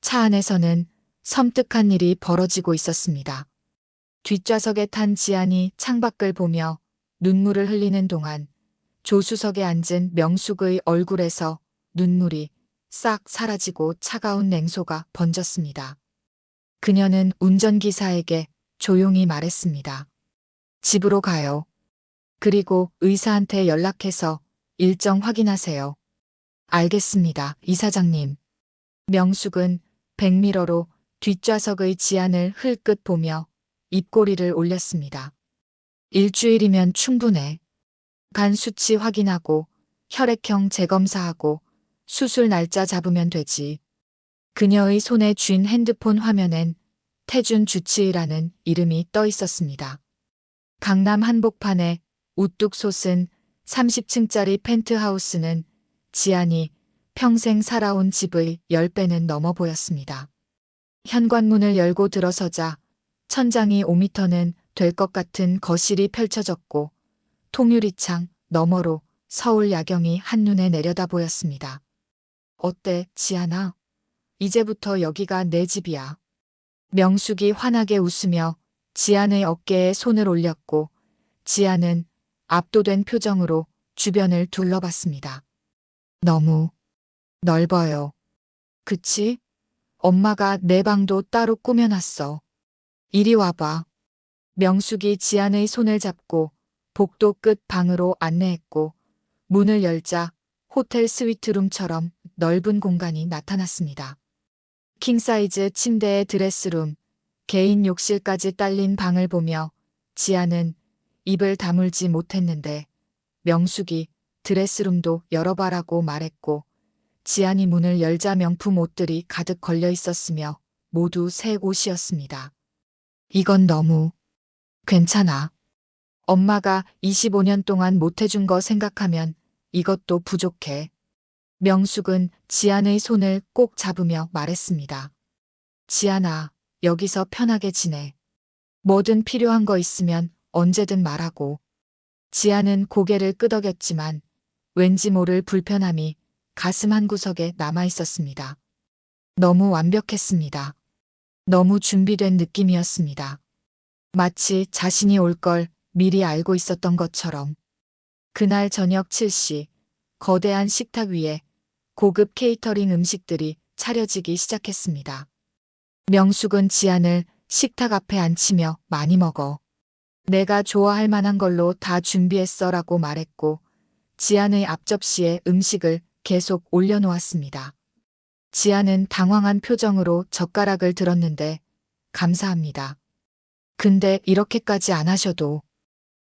차 안에서는 섬뜩한 일이 벌어지고 있었습니다. 뒷좌석에 탄 지안이 창밖을 보며 눈물을 흘리는 동안 조수석에 앉은 명숙의 얼굴에서 눈물이 싹 사라지고 차가운 냉소가 번졌습니다. 그녀는 운전기사에게 조용히 말했습니다. 집으로 가요. 그리고 의사한테 연락해서 일정 확인하세요. 알겠습니다, 이사장님. 명숙은 백미러로 뒷좌석의 지안을 흘끗 보며 입꼬리를 올렸습니다. 일주일이면 충분해. 간 수치 확인하고 혈액형 재검사하고 수술 날짜 잡으면 되지. 그녀의 손에 쥔 핸드폰 화면엔 태준 주치의라는 이름이 떠 있었습니다. 강남 한복판에 우뚝 솟은 30층짜리 펜트하우스는 지안이 평생 살아온 집의 10배는 넘어 보였습니다. 현관문을 열고 들어서자 천장이 5m는 될 것 같은 거실이 펼쳐졌고 통유리창 너머로 서울 야경이 한눈에 내려다 보였습니다. 어때, 지안아? 이제부터 여기가 내 집이야. 명숙이 환하게 웃으며 지안의 어깨에 손을 올렸고 지안은 압도된 표정으로 주변을 둘러봤습니다. 너무 넓어요. 그치? 엄마가 내 방도 따로 꾸며놨어. 이리 와봐. 명숙이 지안의 손을 잡고 복도 끝 방으로 안내했고 문을 열자 호텔 스위트룸처럼 넓은 공간이 나타났습니다. 킹사이즈 침대에 드레스룸, 개인 욕실까지 딸린 방을 보며 지안은 입을 다물지 못했는데 명숙이 드레스룸도 열어봐라고 말했고 지안이 문을 열자 명품 옷들이 가득 걸려 있었으며 모두 새 옷이었습니다. 이건 너무 괜찮아. 엄마가 25년 동안 못해준 거 생각하면 이것도 부족해. 명숙은 지안의 손을 꼭 잡으며 말했습니다. 지안아, 여기서 편하게 지내. 뭐든 필요한 거 있으면 언제든 말하고. 지안은 고개를 끄덕였지만 왠지 모를 불편함이 가슴 한구석에 남아 있었습니다. 너무 완벽했습니다. 너무 준비된 느낌이었습니다. 마치 자신이 올 걸 미리 알고 있었던 것처럼. 그날 저녁 7시 거대한 식탁 위에 고급 케이터링 음식들이 차려지기 시작했습니다. 명숙은 지안을 식탁 앞에 앉히며 많이 먹어. 내가 좋아할 만한 걸로 다 준비했어라고 말했고 지안의 앞접시에 음식을 계속 올려놓았습니다. 지안은 당황한 표정으로 젓가락을 들었는데 감사합니다. 근데 이렇게까지 안 하셔도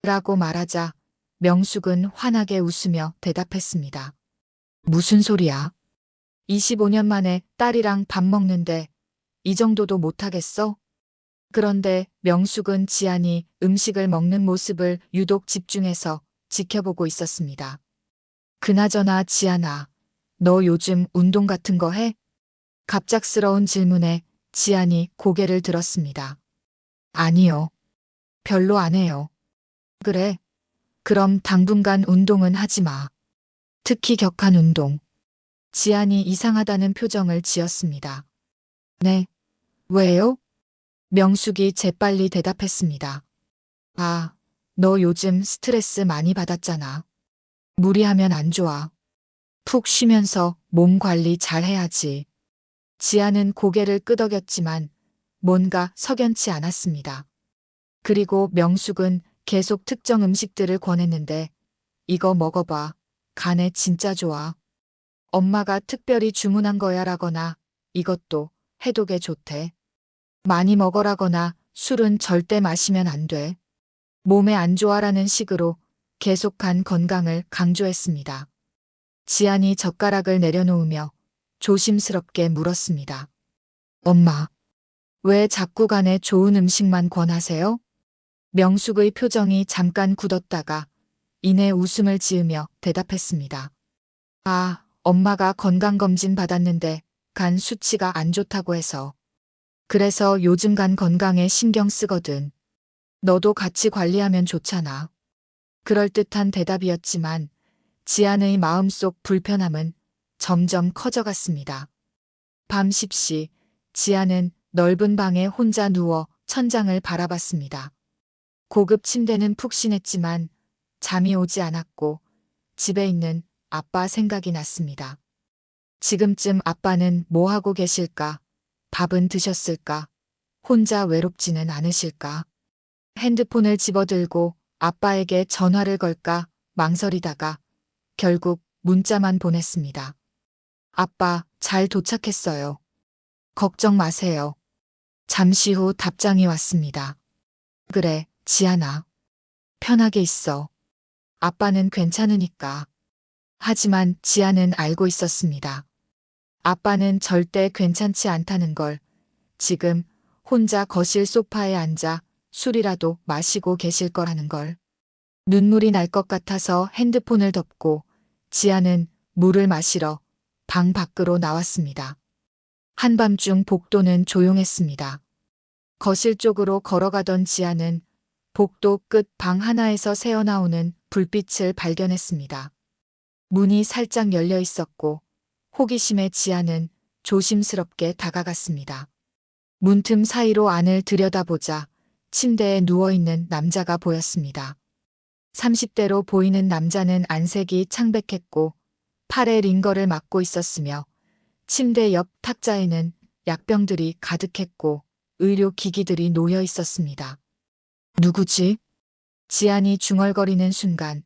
라고 말하자 명숙은 환하게 웃으며 대답했습니다. 무슨 소리야? 25년 만에 딸이랑 밥 먹는데 이 정도도 못하겠어? 그런데 명숙은 지안이 음식을 먹는 모습을 유독 집중해서 지켜보고 있었습니다. 그나저나 지안아, 너 요즘 운동 같은 거 해? 갑작스러운 질문에 지안이 고개를 들었습니다. 아니요. 별로 안 해요. 그래. 그럼 당분간 운동은 하지 마. 특히 격한 운동. 지안이 이상하다는 표정을 지었습니다. 네. 왜요? 명숙이 재빨리 대답했습니다. 아, 너 요즘 스트레스 많이 받았잖아. 무리하면 안 좋아. 푹 쉬면서 몸 관리 잘 해야지. 지안은 고개를 끄덕였지만 뭔가 석연치 않았습니다. 그리고 명숙은 계속 특정 음식들을 권했는데 이거 먹어봐. 간에 진짜 좋아. 엄마가 특별히 주문한 거야 라거나 이것도 해독에 좋대. 많이 먹어라거나 술은 절대 마시면 안 돼. 몸에 안 좋아라는 식으로 계속 간 건강을 강조했습니다. 지안이 젓가락을 내려놓으며 조심스럽게 물었습니다. 엄마, 왜 자꾸 간에 좋은 음식만 권하세요? 명숙의 표정이 잠깐 굳었다가 이내 웃음을 지으며 대답했습니다. 아, 엄마가 건강검진 받았는데 간 수치가 안 좋다고 해서. 그래서 요즘 간 건강에 신경 쓰거든. 너도 같이 관리하면 좋잖아. 그럴듯한 대답이었지만 지안의 마음속 불편함은 점점 커져갔습니다. 밤 10시 지안은 넓은 방에 혼자 누워 천장을 바라봤습니다. 고급 침대는 푹신했지만 잠이 오지 않았고 집에 있는 아빠 생각이 났습니다. 지금쯤 아빠는 뭐 하고 계실까? 밥은 드셨을까? 혼자 외롭지는 않으실까? 핸드폰을 집어들고 아빠에게 전화를 걸까 망설이다가 결국 문자만 보냈습니다. 아빠, 잘 도착했어요. 걱정 마세요. 잠시 후 답장이 왔습니다. 그래, 지안아. 편하게 있어. 아빠는 괜찮으니까. 하지만 지안은 알고 있었습니다. 아빠는 절대 괜찮지 않다는 걸. 지금 혼자 거실 소파에 앉아 술이라도 마시고 계실 거라는 걸. 눈물이 날 것 같아서 핸드폰을 덮고 지아는 물을 마시러 방 밖으로 나왔습니다. 한밤중 복도는 조용했습니다. 거실 쪽으로 걸어가던 지아는 복도 끝 방 하나에서 새어나오는 불빛을 발견했습니다. 문이 살짝 열려 있었고 호기심에 지아는 조심스럽게 다가갔습니다. 문틈 사이로 안을 들여다보자 침대에 누워있는 남자가 보였습니다. 30대로 보이는 남자는 안색이 창백했고 팔에 링거를 맞고 있었으며 침대 옆 탁자에는 약병들이 가득했고 의료기기들이 놓여 있었습니다. 누구지? 지안이 중얼거리는 순간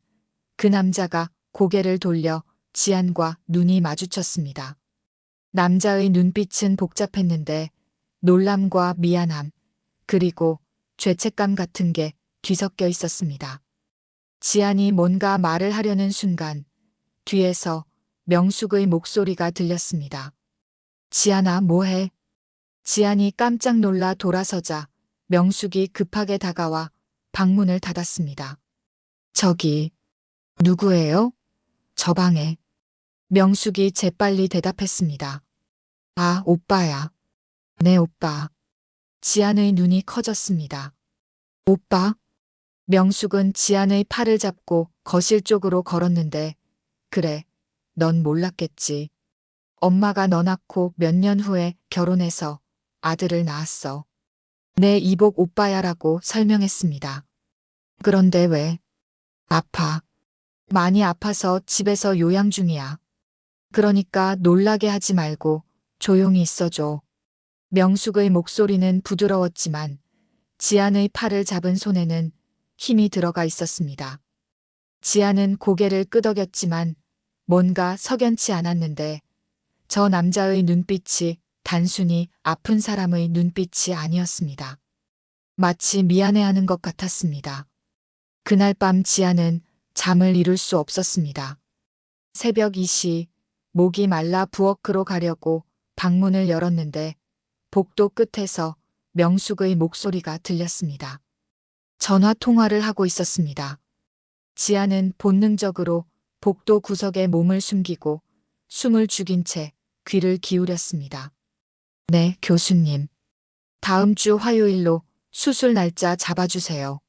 그 남자가 고개를 돌려 지안과 눈이 마주쳤습니다. 남자의 눈빛은 복잡했는데 놀람과 미안함, 그리고 죄책감 같은 게 뒤섞여 있었습니다. 지안이 뭔가 말을 하려는 순간 뒤에서 명숙의 목소리가 들렸습니다. 지안아, 뭐해? 지안이 깜짝 놀라 돌아서자 명숙이 급하게 다가와 방문을 닫았습니다. 저기, 누구예요? 저 방에. 명숙이 재빨리 대답했습니다. 아, 오빠야. 네, 오빠. 지안의 눈이 커졌습니다. 오빠? 명숙은 지안의 팔을 잡고 거실 쪽으로 걸었는데, 그래, 넌 몰랐겠지. 엄마가 너 낳고 몇 년 후에 결혼해서 아들을 낳았어. 내 이복 오빠야라고 설명했습니다. 그런데 왜? 아파. 많이 아파서 집에서 요양 중이야. 그러니까 놀라게 하지 말고 조용히 있어줘. 명숙의 목소리는 부드러웠지만 지안의 팔을 잡은 손에는 힘이 들어가 있었습니다. 지안은 고개를 끄덕였지만 뭔가 석연치 않았는데 저 남자의 눈빛이 단순히 아픈 사람의 눈빛이 아니었습니다. 마치 미안해하는 것 같았습니다. 그날 밤 지안은 잠을 이룰 수 없었습니다. 새벽 2시 목이 말라 부엌으로 가려고 방문을 열었는데 복도 끝에서 명숙의 목소리가 들렸습니다. 전화 통화를 하고 있었습니다. 지안은 본능적으로 복도 구석에 몸을 숨기고 숨을 죽인 채 귀를 기울였습니다. 네, 교수님. 다음 주 화요일로 수술 날짜 잡아주세요.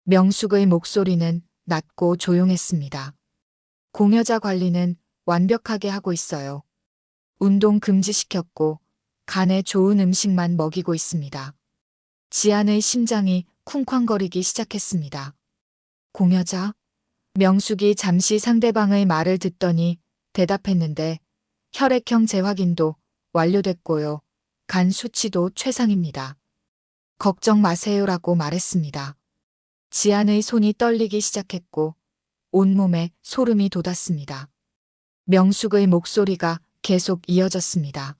명숙의 목소리는 낮고 조용했습니다. 공여자 관리는 완벽하게 하고 있어요. 운동 금지시켰고 간에 좋은 음식만 먹이고 있습니다. 지안의 심장이 쿵쾅거리기 시작했습니다. 공여자? 명숙이 잠시 상대방의 말을 듣더니 대답했는데 혈액형 재확인도 완료됐고요. 간 수치도 최상입니다. 걱정 마세요라고 말했습니다. 지안의 손이 떨리기 시작했고 온몸에 소름이 돋았습니다. 명숙의 목소리가 계속 이어졌습니다.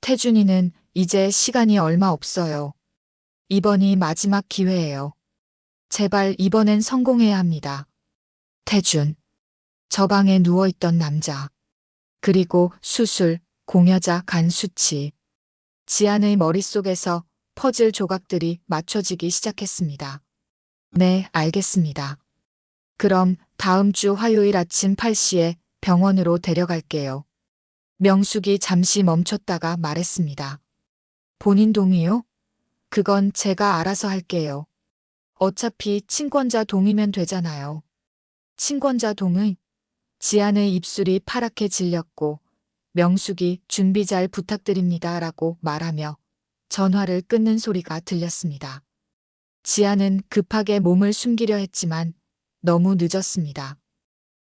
태준이는 이제 시간이 얼마 없어요. 이번이 마지막 기회예요. 제발 이번엔 성공해야 합니다. 태준. 저 방에 누워있던 남자. 그리고 수술, 공여자 간 수치. 지안의 머릿속에서 퍼즐 조각들이 맞춰지기 시작했습니다. 네, 알겠습니다. 그럼 다음 주 화요일 아침 8시에 병원으로 데려갈게요. 명숙이 잠시 멈췄다가 말했습니다. 본인 동의요? 그건 제가 알아서 할게요. 어차피 친권자 동의면 되잖아요. 친권자 동의? 지안의 입술이 파랗게 질렸고 명숙이 준비 잘 부탁드립니다 라고 말하며 전화를 끊는 소리가 들렸습니다. 지안은 급하게 몸을 숨기려 했지만 너무 늦었습니다.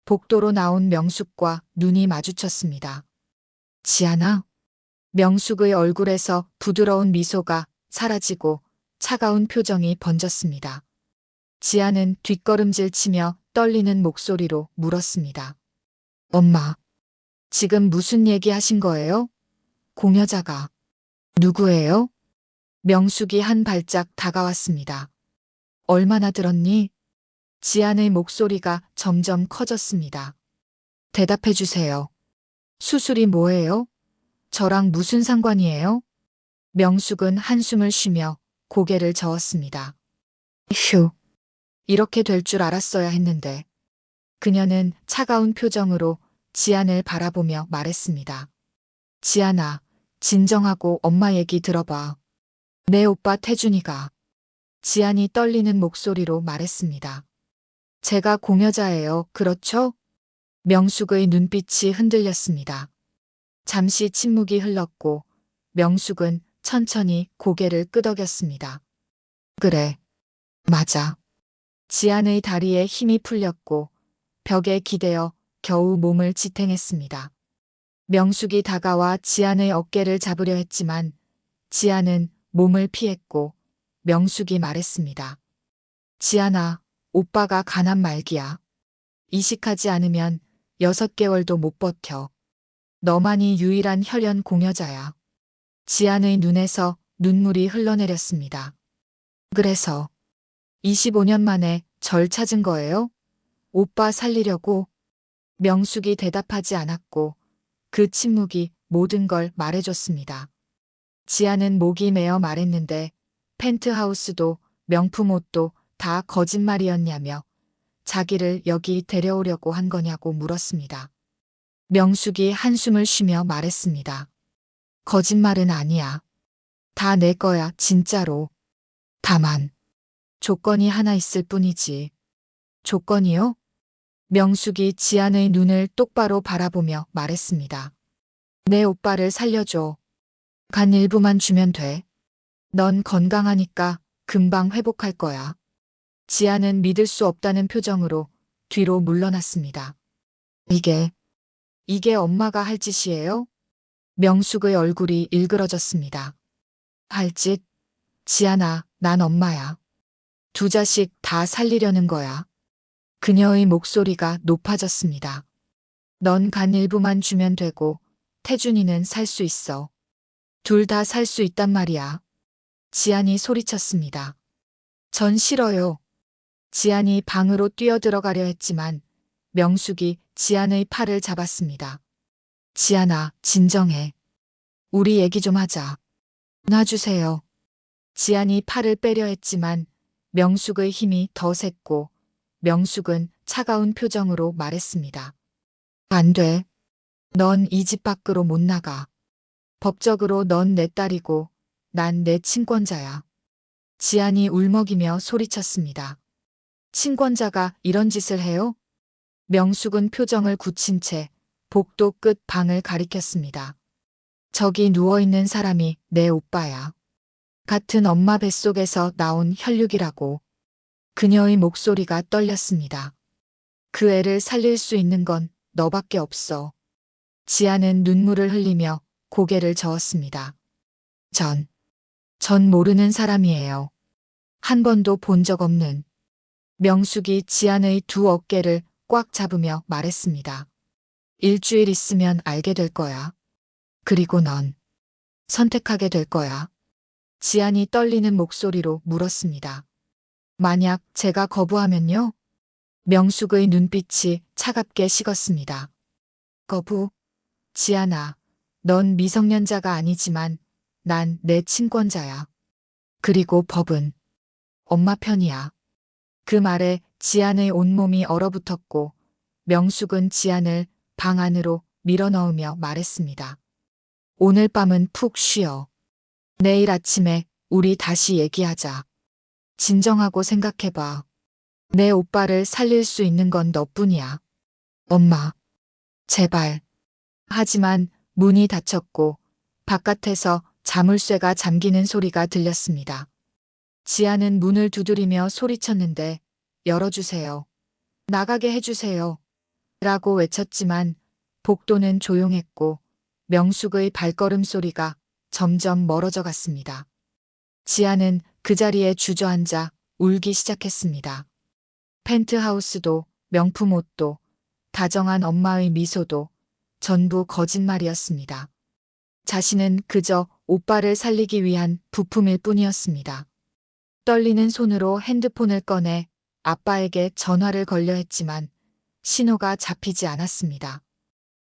복도로 나온 명숙과 눈이 마주쳤습니다. 지안아? 명숙의 얼굴에서 부드러운 미소가 사라지고 차가운 표정이 번졌습니다. 지안은 뒷걸음질 치며 떨리는 목소리로 물었습니다. 엄마, 지금 무슨 얘기 하신 거예요? 공여자가. 누구예요? 명숙이 한 발짝 다가왔습니다. 얼마나 들었니? 지안의 목소리가 점점 커졌습니다. 대답해 주세요. 수술이 뭐예요? 저랑 무슨 상관이에요? 명숙은 한숨을 쉬며 고개를 저었습니다. 휴, 이렇게 될 줄 알았어야 했는데. 그녀는 차가운 표정으로 지안을 바라보며 말했습니다. 지안아, 진정하고 엄마 얘기 들어봐. 내 오빠 태준이가. 지안이 떨리는 목소리로 말했습니다. 제가 공여자예요, 그렇죠? 명숙의 눈빛이 흔들렸습니다. 잠시 침묵이 흘렀고 명숙은 천천히 고개를 끄덕였습니다. 그래, 맞아. 지안의 다리에 힘이 풀렸고 벽에 기대어 겨우 몸을 지탱했습니다. 명숙이 다가와 지안의 어깨를 잡으려 했지만 지안은 몸을 피했고 명숙이 말했습니다. 지안아, 오빠가 간암 말기야. 이식하지 않으면 6개월도 못 버텨. 너만이 유일한 혈연 공여자야. 지안의 눈에서 눈물이 흘러내렸습니다. 그래서 25년 만에 절 찾은 거예요? 오빠 살리려고? 명숙이 대답하지 않았고 그 침묵이 모든 걸 말해줬습니다. 지안은 목이 메어 말했는데 펜트하우스도 명품 옷도 다 거짓말이었냐며 자기를 여기 데려오려고 한 거냐고 물었습니다. 명숙이 한숨을 쉬며 말했습니다. 거짓말은 아니야. 다 내 거야, 진짜로. 다만 조건이 하나 있을 뿐이지. 조건이요? 명숙이 지안의 눈을 똑바로 바라보며 말했습니다. 내 오빠를 살려줘. 간 일부만 주면 돼. 넌 건강하니까 금방 회복할 거야. 지안은 믿을 수 없다는 표정으로 뒤로 물러났습니다. 이게 엄마가 할 짓이에요? 명숙의 얼굴이 일그러졌습니다. 할 짓? 지안아, 난 엄마야. 두 자식 다 살리려는 거야. 그녀의 목소리가 높아졌습니다. 넌 간 일부만 주면 되고 태준이는 살 수 있어. 둘 다 살 수 있단 말이야. 지안이 소리쳤습니다. 전 싫어요. 지안이 방으로 뛰어들어가려 했지만 명숙이 지안의 팔을 잡았습니다. 지안아, 진정해. 우리 얘기 좀 하자. 놔주세요. 지안이 팔을 빼려 했지만 명숙의 힘이 더 셌고 명숙은 차가운 표정으로 말했습니다. 안 돼. 넌 이 집 밖으로 못 나가. 법적으로 넌 내 딸이고 난 내 친권자야. 지안이 울먹이며 소리쳤습니다. 친권자가 이런 짓을 해요? 명숙은 표정을 굳힌 채 복도 끝 방을 가리켰습니다. 저기 누워있는 사람이 내 오빠야. 같은 엄마 뱃속에서 나온 혈육이라고. 그녀의 목소리가 떨렸습니다. 그 애를 살릴 수 있는 건 너밖에 없어. 지안은 눈물을 흘리며 고개를 저었습니다. 전 모르는 사람이에요. 한 번도 본 적 없는. 명숙이 지안의 두 어깨를 꽉 잡으며 말했습니다. 일주일 있으면 알게 될 거야. 그리고 넌 선택하게 될 거야. 지안이 떨리는 목소리로 물었습니다. 만약 제가 거부하면요? 명숙의 눈빛이 차갑게 식었습니다. 거부? 지안아, 넌 미성년자가 아니지만 난 내 친권자야. 그리고 법은 엄마 편이야. 그 말에 지안의 온몸이 얼어붙었고 명숙은 지안을 방 안으로 밀어넣으며 말했습니다. 오늘 밤은 푹 쉬어. 내일 아침에 우리 다시 얘기하자. 진정하고 생각해봐. 내 오빠를 살릴 수 있는 건 너뿐이야. 엄마, 제발. 하지만 문이 닫혔고 바깥에서 자물쇠가 잠기는 소리가 들렸습니다. 지안은 문을 두드리며 소리쳤는데 열어주세요. 나가게 해주세요. 라고 외쳤지만 복도는 조용했고 명숙의 발걸음 소리가 점점 멀어져 갔습니다. 지안은 그 자리에 주저앉아 울기 시작했습니다. 펜트하우스도 명품 옷도 다정한 엄마의 미소도 전부 거짓말이었습니다. 자신은 그저 오빠를 살리기 위한 부품일 뿐이었습니다. 떨리는 손으로 핸드폰을 꺼내 아빠에게 전화를 걸려 했지만 신호가 잡히지 않았습니다.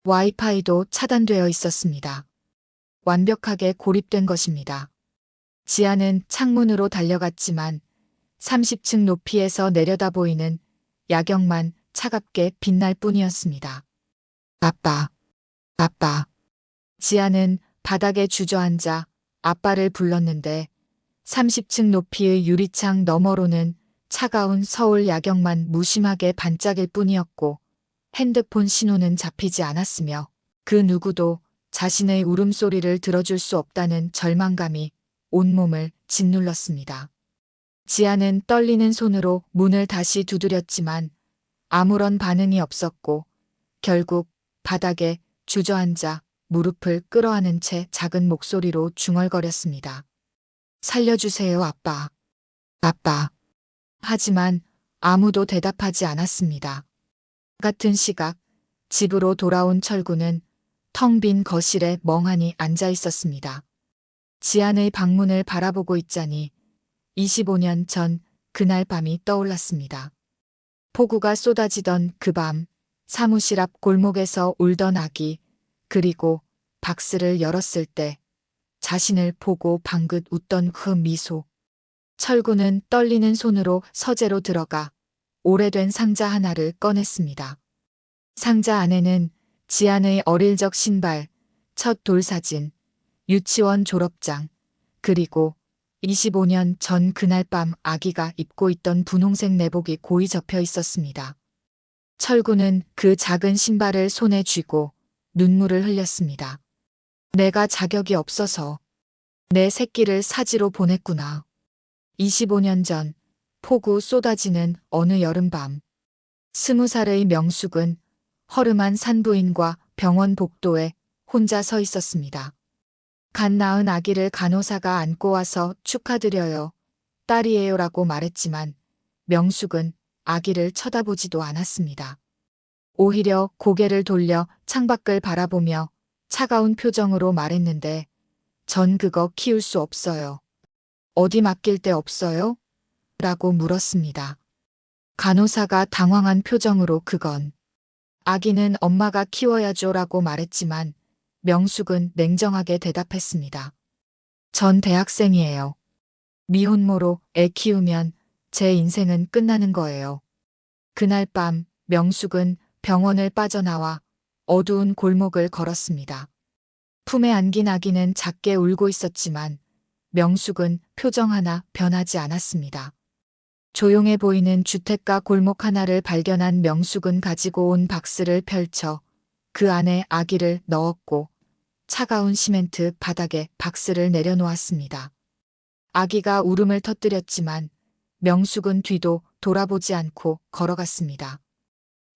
와이파이도 차단되어 있었습니다. 완벽하게 고립된 것입니다. 지아는 창문으로 달려갔지만 30층 높이에서 내려다 보이는 야경만 차갑게 빛날 뿐이었습니다. 아빠, 아빠. 지아는 바닥에 주저앉아 아빠를 불렀는데 30층 높이의 유리창 너머로는 차가운 서울 야경만 무심하게 반짝일 뿐이었고 핸드폰 신호는 잡히지 않았으며 그 누구도 자신의 울음소리를 들어줄 수 없다는 절망감이 온몸을 짓눌렀습니다. 지아는 떨리는 손으로 문을 다시 두드렸지만 아무런 반응이 없었고 결국 바닥에 주저앉아 무릎을 끌어안은 채 작은 목소리로 중얼거렸습니다. 살려주세요, 아빠. 아빠. 하지만 아무도 대답하지 않았습니다. 같은 시각 집으로 돌아온 철구는 텅 빈 거실에 멍하니 앉아 있었습니다. 지안의 방문을 바라보고 있자니 25년 전 그날 밤이 떠올랐습니다. 폭우가 쏟아지던 그 밤, 사무실 앞 골목에서 울던 아기, 그리고 박스를 열었을 때 자신을 보고 방긋 웃던 그 미소. 철구는 떨리는 손으로 서재로 들어가 오래된 상자 하나를 꺼냈습니다. 상자 안에는 지안의 어릴 적 신발, 첫 돌사진, 유치원 졸업장, 그리고 25년 전 그날 밤 아기가 입고 있던 분홍색 내복이 고이 접혀 있었습니다. 철구는 그 작은 신발을 손에 쥐고 눈물을 흘렸습니다. 내가 자격이 없어서 내 새끼를 사지로 보냈구나. 25년 전 폭우 쏟아지는 어느 여름밤 20살의 명숙은 허름한 산부인과 병원 복도에 혼자 서 있었습니다. 갓 낳은 아기를 간호사가 안고 와서 축하드려요. 딸이에요라고 말했지만 명숙은 아기를 쳐다보지도 않았습니다. 오히려 고개를 돌려 창밖을 바라보며 차가운 표정으로 말했는데 전 그거 키울 수 없어요. 어디 맡길 데 없어요? 라고 물었습니다. 간호사가 당황한 표정으로 그건 아기는 엄마가 키워야죠 라고 말했지만 명숙은 냉정하게 대답했습니다. 전 대학생이에요. 미혼모로 애 키우면 제 인생은 끝나는 거예요. 그날 밤 명숙은 병원을 빠져나와 어두운 골목을 걸었습니다. 품에 안긴 아기는 작게 울고 있었지만 명숙은 표정 하나 변하지 않았습니다. 조용해 보이는 주택가 골목 하나를 발견한 명숙은 가지고 온 박스를 펼쳐 그 안에 아기를 넣었고 차가운 시멘트 바닥에 박스를 내려놓았습니다. 아기가 울음을 터뜨렸지만 명숙은 뒤도 돌아보지 않고 걸어갔습니다.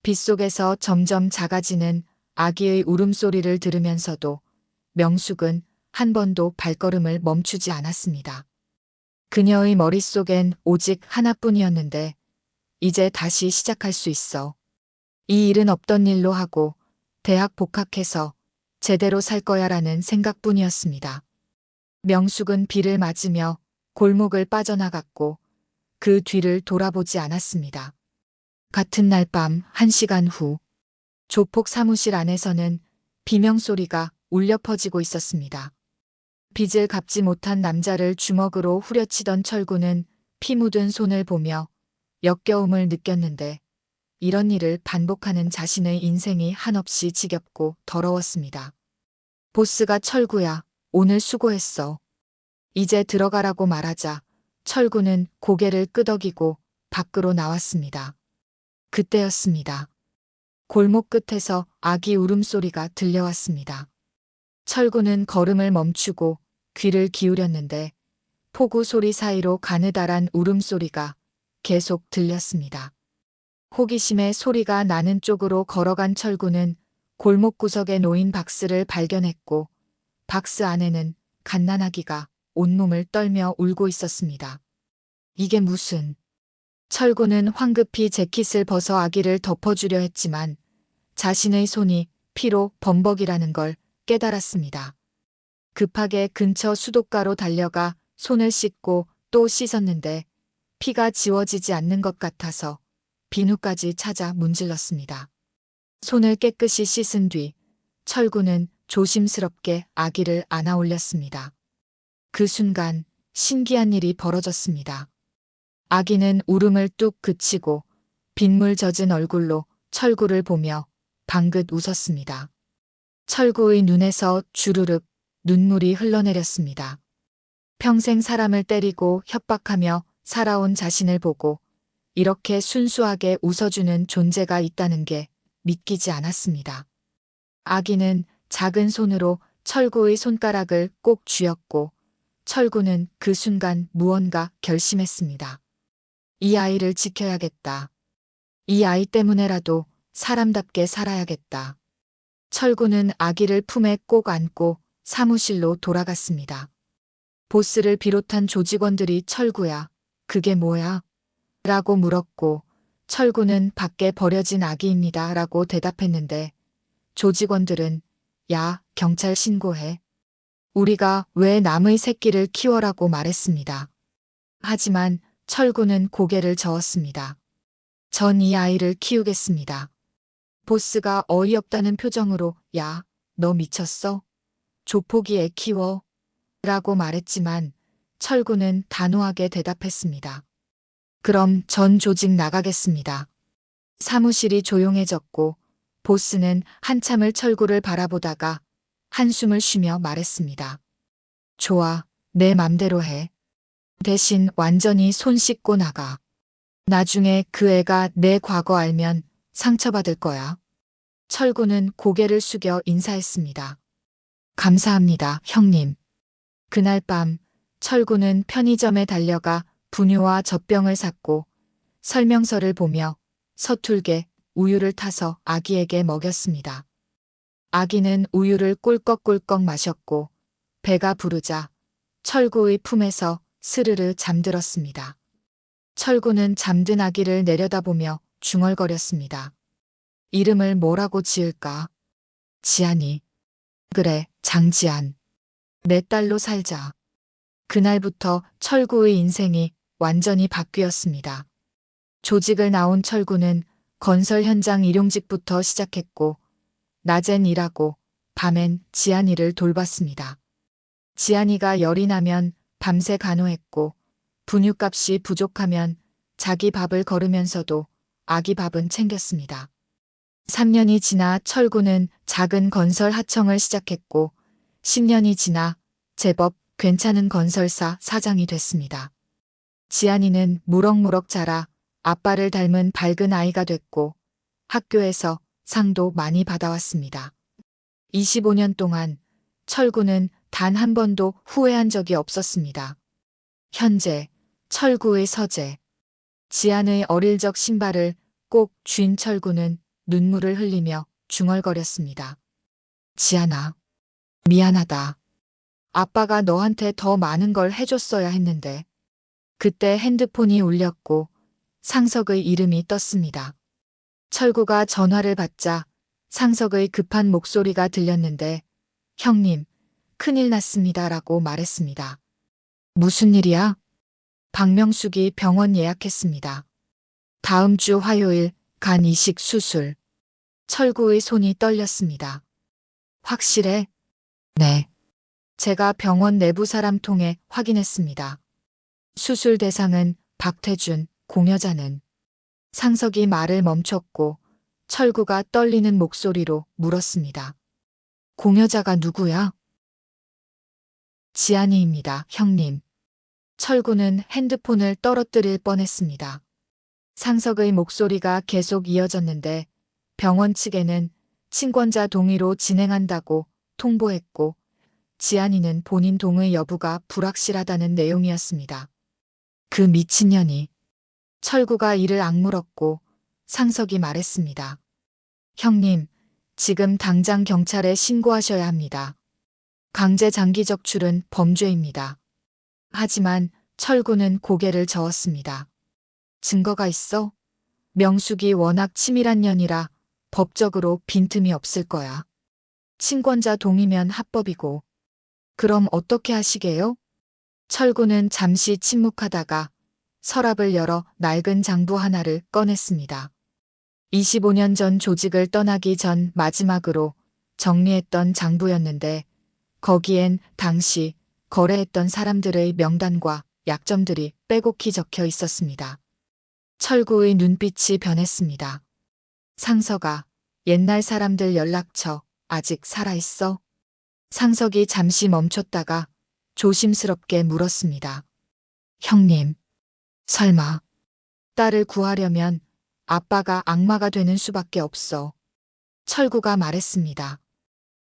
빗속에서 점점 작아지는 아기의 울음소리를 들으면서도 명숙은 한 번도 발걸음을 멈추지 않았습니다. 그녀의 머릿속엔 오직 하나뿐이었는데 이제 다시 시작할 수 있어. 이 일은 없던 일로 하고 대학 복학해서 제대로 살 거야라는 생각뿐이었습니다. 명숙은 비를 맞으며 골목을 빠져나갔고 그 뒤를 돌아보지 않았습니다. 같은 날 밤 1시간 후 조폭 사무실 안에서는 비명소리가 울려 퍼지고 있었습니다. 빚을 갚지 못한 남자를 주먹으로 후려치던 철구는 피 묻은 손을 보며 역겨움을 느꼈는데 이런 일을 반복하는 자신의 인생이 한없이 지겹고 더러웠습니다. 보스가 철구야, 오늘 수고했어. 이제 들어가라고 말하자 철구는 고개를 끄덕이고 밖으로 나왔습니다. 그때였습니다. 골목 끝에서 아기 울음소리가 들려왔습니다. 철구는 걸음을 멈추고 귀를 기울였는데 폭우 소리 사이로 가느다란 울음소리가 계속 들렸습니다. 호기심에 소리가 나는 쪽으로 걸어간 철구는 골목 구석에 놓인 박스를 발견했고 박스 안에는 갓난아기가 온몸을 떨며 울고 있었습니다. 이게 무슨... 철구는 황급히 재킷을 벗어 아기를 덮어주려 했지만 자신의 손이 피로 범벅이라는 걸 깨달았습니다. 급하게 근처 수도가로 달려가 손을 씻고 또 씻었는데 피가 지워지지 않는 것 같아서 비누까지 찾아 문질렀습니다. 손을 깨끗이 씻은 뒤 철구는 조심스럽게 아기를 안아 올렸습니다. 그 순간 신기한 일이 벌어졌습니다. 아기는 울음을 뚝 그치고 빗물 젖은 얼굴로 철구를 보며 방긋 웃었습니다. 철구의 눈에서 주르륵 눈물이 흘러내렸습니다. 평생 사람을 때리고 협박하며 살아온 자신을 보고 이렇게 순수하게 웃어주는 존재가 있다는 게 믿기지 않았습니다. 아기는 작은 손으로 철구의 손가락을 꼭 쥐었고 철구는 그 순간 무언가 결심했습니다. 이 아이를 지켜야겠다. 이 아이 때문에라도 사람답게 살아야겠다. 철구는 아기를 품에 꼭 안고 사무실로 돌아갔습니다. 보스를 비롯한 조직원들이 철구야, 그게 뭐야? 라고 물었고 철구는 밖에 버려진 아기입니다. 라고 대답했는데 조직원들은 야, 경찰 신고해. 우리가 왜 남의 새끼를 키워라고 말했습니다. 하지만 철구는 고개를 저었습니다. 전 이 아이를 키우겠습니다. 보스가 어이없다는 표정으로 야, 너 미쳤어? 조폭이 애 키워? 라고 말했지만 철구는 단호하게 대답했습니다. 그럼 전 조직 나가겠습니다. 사무실이 조용해졌고 보스는 한참을 철구를 바라보다가 한숨을 쉬며 말했습니다. 좋아, 내 맘대로 해. 대신 완전히 손 씻고 나가. 나중에 그 애가 내 과거 알면 상처받을 거야. 철구는 고개를 숙여 인사했습니다. 감사합니다, 형님. 그날 밤 철구는 편의점에 달려가 분유와 젖병을 샀고 설명서를 보며 서툴게 우유를 타서 아기에게 먹였습니다. 아기는 우유를 꿀꺽꿀꺽 마셨고 배가 부르자 철구의 품에서 스르르 잠들었습니다. 철구는 잠든 아기를 내려다보며 중얼거렸습니다. 이름을 뭐라고 지을까? 지안이. 그래, 장지안. 내 딸로 살자. 그날부터 철구의 인생이 완전히 바뀌었습니다. 조직을 나온 철구는 건설 현장 일용직부터 시작했고 낮엔 일하고 밤엔 지안이를 돌봤습니다. 지안이가 열이 나면 밤새 간호했고 분유값이 부족하면 자기 밥을 거르면서도 아기 밥은 챙겼습니다. 3년이 지나 철구는 작은 건설 하청을 시작했고 10년이 지나 제법 괜찮은 건설사 사장이 됐습니다. 지안이는 무럭무럭 자라 아빠를 닮은 밝은 아이가 됐고 학교에서 상도 많이 받아왔습니다. 25년 동안 철구는 단 한 번도 후회한 적이 없었습니다. 현재 철구의 서재. 지안의 어릴 적 신발을 꼭 쥔 철구는 눈물을 흘리며 중얼거렸습니다. 지안아, 미안하다. 아빠가 너한테 더 많은 걸 해줬어야 했는데. 그때 핸드폰이 울렸고 상석의 이름이 떴습니다. 철구가 전화를 받자 상석의 급한 목소리가 들렸는데 형님, 큰일 났습니다. 라고 말했습니다. 무슨 일이야? 박명숙이 병원 예약했습니다. 다음 주 화요일 간 이식 수술. 철구의 손이 떨렸습니다. 확실해? 네. 제가 병원 내부 사람 통해 확인했습니다. 수술 대상은 박태준, 공여자는. 상석이 말을 멈췄고 철구가 떨리는 목소리로 물었습니다. 공여자가 누구야? 지안이입니다, 형님. 철구는 핸드폰을 떨어뜨릴 뻔했습니다. 상석의 목소리가 계속 이어졌는데 병원 측에는 친권자 동의로 진행한다고 통보했고 지안이는 본인 동의 여부가 불확실하다는 내용이었습니다. 그 미친년이. 철구가 이를 악물었고 상석이 말했습니다. 형님, 지금 당장 경찰에 신고하셔야 합니다. 강제 장기 적출은 범죄입니다. 하지만 철구는 고개를 저었습니다. 증거가 있어? 명숙이 워낙 치밀한 년이라 법적으로 빈틈이 없을 거야. 친권자 동의면 합법이고. 그럼 어떻게 하시게요? 철구는 잠시 침묵하다가 서랍을 열어 낡은 장부 하나를 꺼냈습니다. 25년 전 조직을 떠나기 전 마지막으로 정리했던 장부였는데 거기엔 당시 거래했던 사람들의 명단과 약점들이 빼곡히 적혀 있었습니다. 철구의 눈빛이 변했습니다. 상서가 옛날 사람들 연락처 아직 살아있어? 상석이 잠시 멈췄다가 조심스럽게 물었습니다. 형님, 설마 딸을 구하려면 아빠가 악마가 되는 수밖에 없어. 철구가 말했습니다.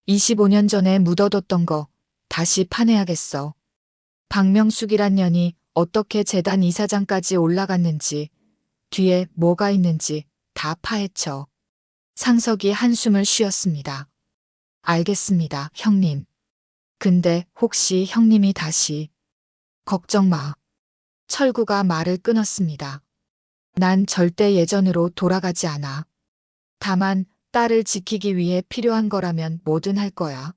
25년 전에 묻어뒀던 거 다시 파내야겠어. 박명숙이란 년이 어떻게 재단 이사장까지 올라갔는지, 뒤에 뭐가 있는지 다 파헤쳐. 상석이 한숨을 쉬었습니다. 알겠습니다, 형님. 근데 혹시 형님이 다시 걱정 마. 철구가 말을 끊었습니다. 난 절대 예전으로 돌아가지 않아. 다만 딸을 지키기 위해 필요한 거라면 뭐든 할 거야.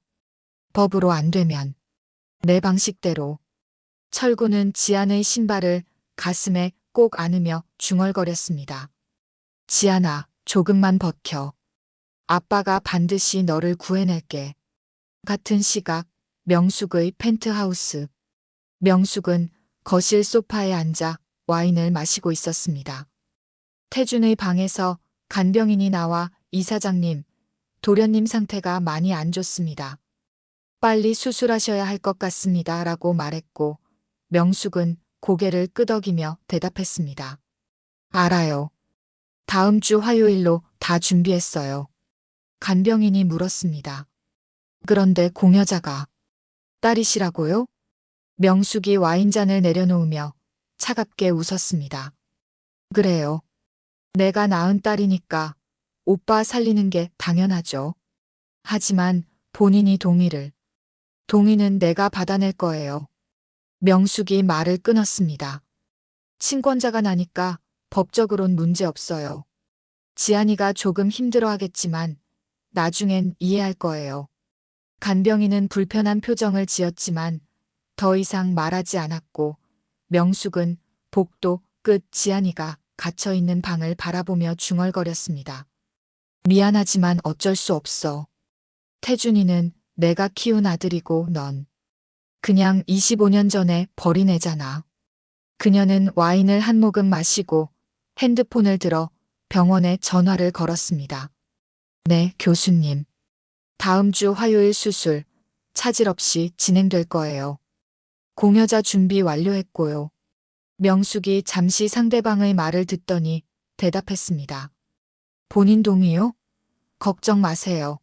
법으로 안 되면 내 방식대로. 철구는 지안의 신발을 가슴에 꼭 안으며 중얼거렸습니다. 지안아, 조금만 버텨. 아빠가 반드시 너를 구해낼게. 같은 시각 명숙의 펜트하우스. 명숙은 거실 소파에 앉아 와인을 마시고 있었습니다. 태준의 방에서 간병인이 나와 이사장님, 도련님 상태가 많이 안 좋습니다. 빨리 수술하셔야 할 것 같습니다. 라고 말했고 명숙은 고개를 끄덕이며 대답했습니다. 알아요. 다음 주 화요일로 다 준비했어요. 간병인이 물었습니다. 그런데 공여자가 딸이시라고요? 명숙이 와인잔을 내려놓으며 차갑게 웃었습니다. 그래요. 내가 낳은 딸이니까 오빠 살리는 게 당연하죠. 하지만 본인이 동의는 내가 받아낼 거예요. 명숙이 말을 끊었습니다. 친권자가 나니까 법적으론 문제 없어요. 지안이가 조금 힘들어하겠지만 나중엔 이해할 거예요. 간병인은 불편한 표정을 지었지만 더 이상 말하지 않았고 명숙은 복도 끝 지안이가 갇혀있는 방을 바라보며 중얼거렸습니다. 미안하지만 어쩔 수 없어. 태준이는 내가 키운 아들이고 넌 그냥 25년 전에 버린 애잖아. 그녀는 와인을 한 모금 마시고 핸드폰을 들어 병원에 전화를 걸었습니다. 네, 교수님. 다음 주 화요일 수술 차질 없이 진행될 거예요. 공여자 준비 완료했고요. 명숙이 잠시 상대방의 말을 듣더니 대답했습니다. 본인 동의요? 걱정 마세요.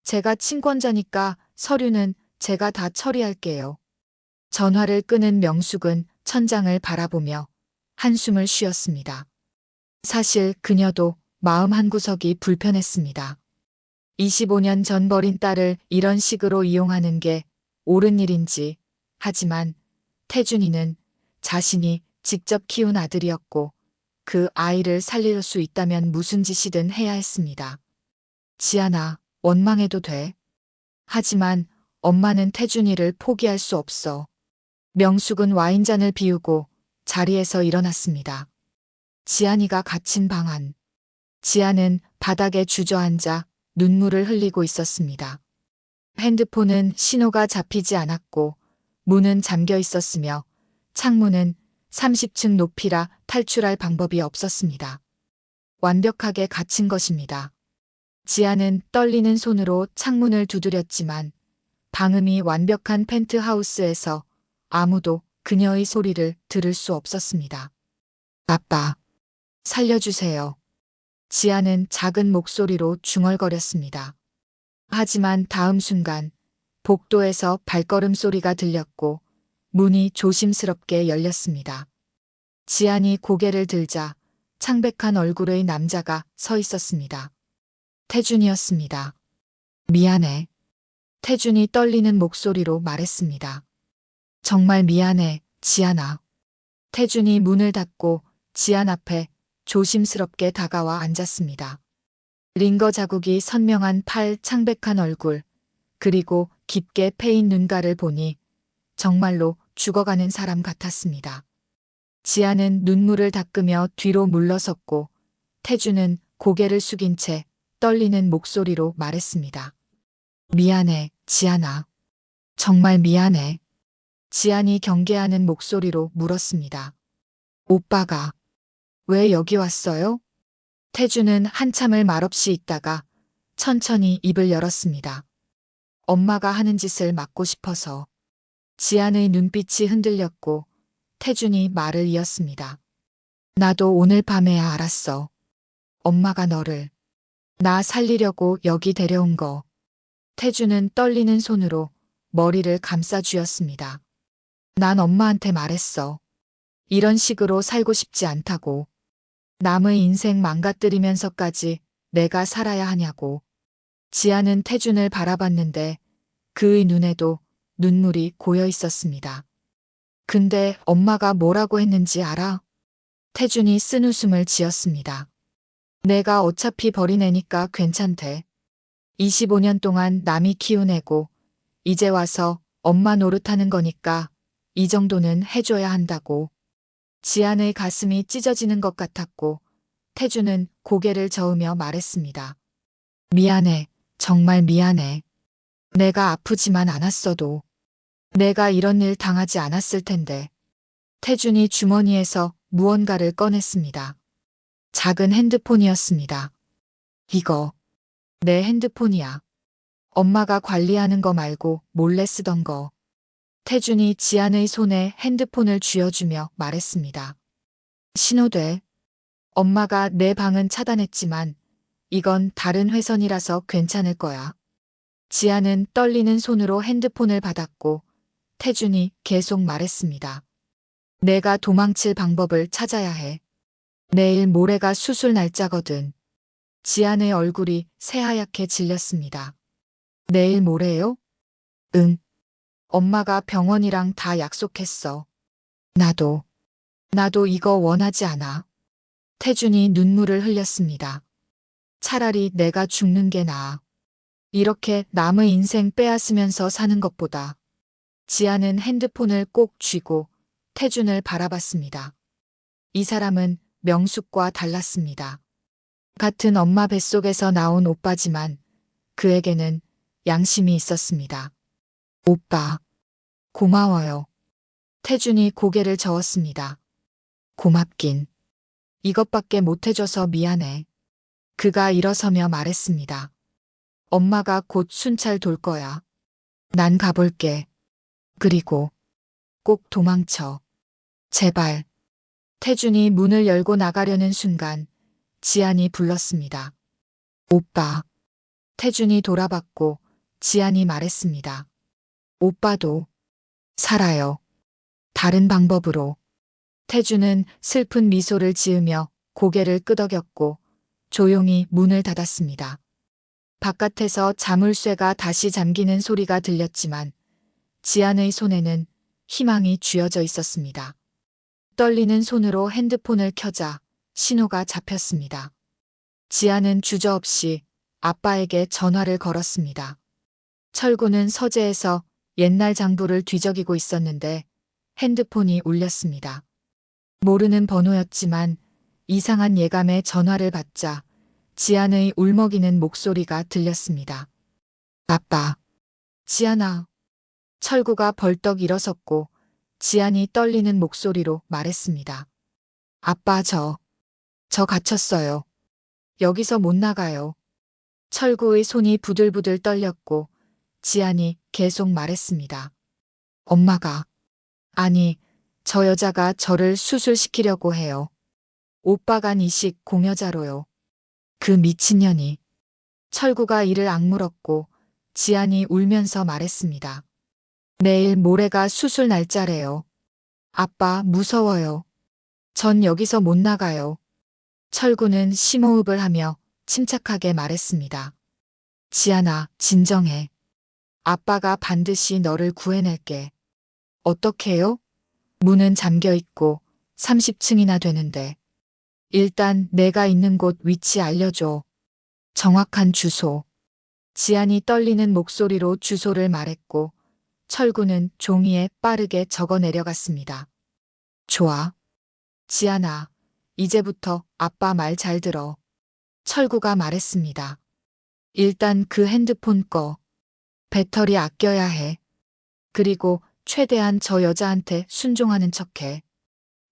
제가 친권자니까 서류는 제가 다 처리할게요. 전화를 끊은 명숙은 천장을 바라보며 한숨을 쉬었습니다. 사실 그녀도 마음 한구석이 불편했습니다. 25년 전 버린 딸을 이런 식으로 이용하는 게 옳은 일인지, 하지만 태준이는 자신이 직접 키운 아들이었고 그 아이를 살릴 수 있다면 무슨 짓이든 해야 했습니다. 지안아, 원망해도 돼. 하지만 엄마는 태준이를 포기할 수 없어. 명숙은 와인잔을 비우고 자리에서 일어났습니다. 지안이가 갇힌 방 안. 지안은 바닥에 주저앉아 눈물을 흘리고 있었습니다. 핸드폰은 신호가 잡히지 않았고 문은 잠겨 있었으며 창문은 30층 높이라 탈출할 방법이 없었습니다. 완벽하게 갇힌 것입니다. 지안은 떨리는 손으로 창문을 두드렸지만 방음이 완벽한 펜트하우스에서 아무도 그녀의 소리를 들을 수 없었습니다. 아빠, 살려주세요. 지안은 작은 목소리로 중얼거렸습니다. 하지만 다음 순간 복도에서 발걸음 소리가 들렸고 문이 조심스럽게 열렸습니다. 지안이 고개를 들자 창백한 얼굴의 남자가 서 있었습니다. 태준이었습니다. 미안해. 태준이 떨리는 목소리로 말했습니다. 정말 미안해, 지안아. 태준이 문을 닫고 지안 앞에 조심스럽게 다가와 앉았습니다. 링거 자국이 선명한 팔, 창백한 얼굴, 그리고 깊게 패인 눈가를 보니 정말로 죽어가는 사람 같았습니다. 지아는 눈물을 닦으며 뒤로 물러섰고 태주는 고개를 숙인 채 떨리는 목소리로 말했습니다. 미안해, 지안아. 정말 미안해. 지안이 경계하는 목소리로 물었습니다. 오빠가 왜 여기 왔어요? 태주는 한참을 말없이 있다가 천천히 입을 열었습니다. 엄마가 하는 짓을 막고 싶어서. 지안의 눈빛이 흔들렸고 태준이 말을 이었습니다. 나도 오늘 밤에야 알았어. 엄마가 너를 나 살리려고 여기 데려온 거. 태준은 떨리는 손으로 머리를 감싸 쥐었습니다. 난 엄마한테 말했어. 이런 식으로 살고 싶지 않다고. 남의 인생 망가뜨리면서까지 내가 살아야 하냐고. 지아는 태준을 바라봤는데 그의 눈에도 눈물이 고여 있었습니다. 근데 엄마가 뭐라고 했는지 알아? 태준이 쓴웃음을 지었습니다. 내가 어차피 버린 애니까 괜찮대. 25년 동안 남이 키운 애고 이제 와서 엄마 노릇하는 거니까 이 정도는 해줘야 한다고. 지안의 가슴이 찢어지는 것 같았고 태준은 고개를 저으며 말했습니다. 미안해. 정말 미안해. 내가 아프지만 않았어도 내가 이런 일 당하지 않았을 텐데. 태준이 주머니에서 무언가를 꺼냈습니다. 작은 핸드폰이었습니다. 이거 내 핸드폰이야. 엄마가 관리하는 거 말고 몰래 쓰던 거. 태준이 지안의 손에 핸드폰을 쥐어주며 말했습니다. 신호돼. 엄마가 내 방은 차단했지만 이건 다른 회선이라서 괜찮을 거야. 지아는 떨리는 손으로 핸드폰을 받았고 태준이 계속 말했습니다. 내가 도망칠 방법을 찾아야 해. 내일 모레가 수술 날짜거든. 지안의 얼굴이 새하얗게 질렸습니다. 내일 모레요? 응. 엄마가 병원이랑 다 약속했어. 나도 이거 원하지 않아. 태준이 눈물을 흘렸습니다. 차라리 내가 죽는 게 나아. 이렇게 남의 인생 빼앗으면서 사는 것보다. 지아는 핸드폰을 꼭 쥐고 태준을 바라봤습니다. 이 사람은 명숙과 달랐습니다. 같은 엄마 뱃속에서 나온 오빠지만 그에게는 양심이 있었습니다. 오빠, 고마워요. 태준이 고개를 저었습니다. 고맙긴. 이것밖에 못해줘서 미안해. 그가 일어서며 말했습니다. 엄마가 곧 순찰 돌 거야. 난 가볼게. 그리고 꼭 도망쳐. 제발. 태준이 문을 열고 나가려는 순간 지안이 불렀습니다. 오빠. 태준이 돌아봤고 지안이 말했습니다. 오빠도 살아요. 다른 방법으로. 태준은 슬픈 미소를 지으며 고개를 끄덕였고 조용히 문을 닫았습니다. 바깥에서 자물쇠가 다시 잠기는 소리가 들렸지만 지안의 손에는 희망이 쥐어져 있었습니다. 떨리는 손으로 핸드폰을 켜자 신호가 잡혔습니다. 지안은 주저없이 아빠에게 전화를 걸었습니다. 철구는 서재에서 옛날 장부를 뒤적이고 있었는데 핸드폰이 울렸습니다. 모르는 번호였지만 이상한 예감에 전화를 받자 지안의 울먹이는 목소리가 들렸습니다. 아빠. 지안아. 철구가 벌떡 일어섰고 지안이 떨리는 목소리로 말했습니다. 아빠 저 갇혔어요. 여기서 못 나가요. 철구의 손이 부들부들 떨렸고 지안이 계속 말했습니다. 엄마가 아니 저 여자가 저를 수술시키려고 해요. 오빠 간 이식 공여자로요. 그 미친년이. 철구가 이를 악물었고 지안이 울면서 말했습니다. 내일 모레가 수술 날짜래요. 아빠 무서워요. 전 여기서 못 나가요. 철구는 심호흡을 하며 침착하게 말했습니다. 지안아, 진정해. 아빠가 반드시 너를 구해낼게. 어떻게요? 문은 잠겨 있고 30층이나 되는데. 일단 내가 있는 곳 위치 알려줘. 정확한 주소. 지안이 떨리는 목소리로 주소를 말했고 철구는 종이에 빠르게 적어 내려갔습니다. 좋아. 지안아, 이제부터 아빠 말 잘 들어. 철구가 말했습니다. 일단 그 핸드폰 꺼. 배터리 아껴야 해. 그리고 최대한 저 여자한테 순종하는 척해.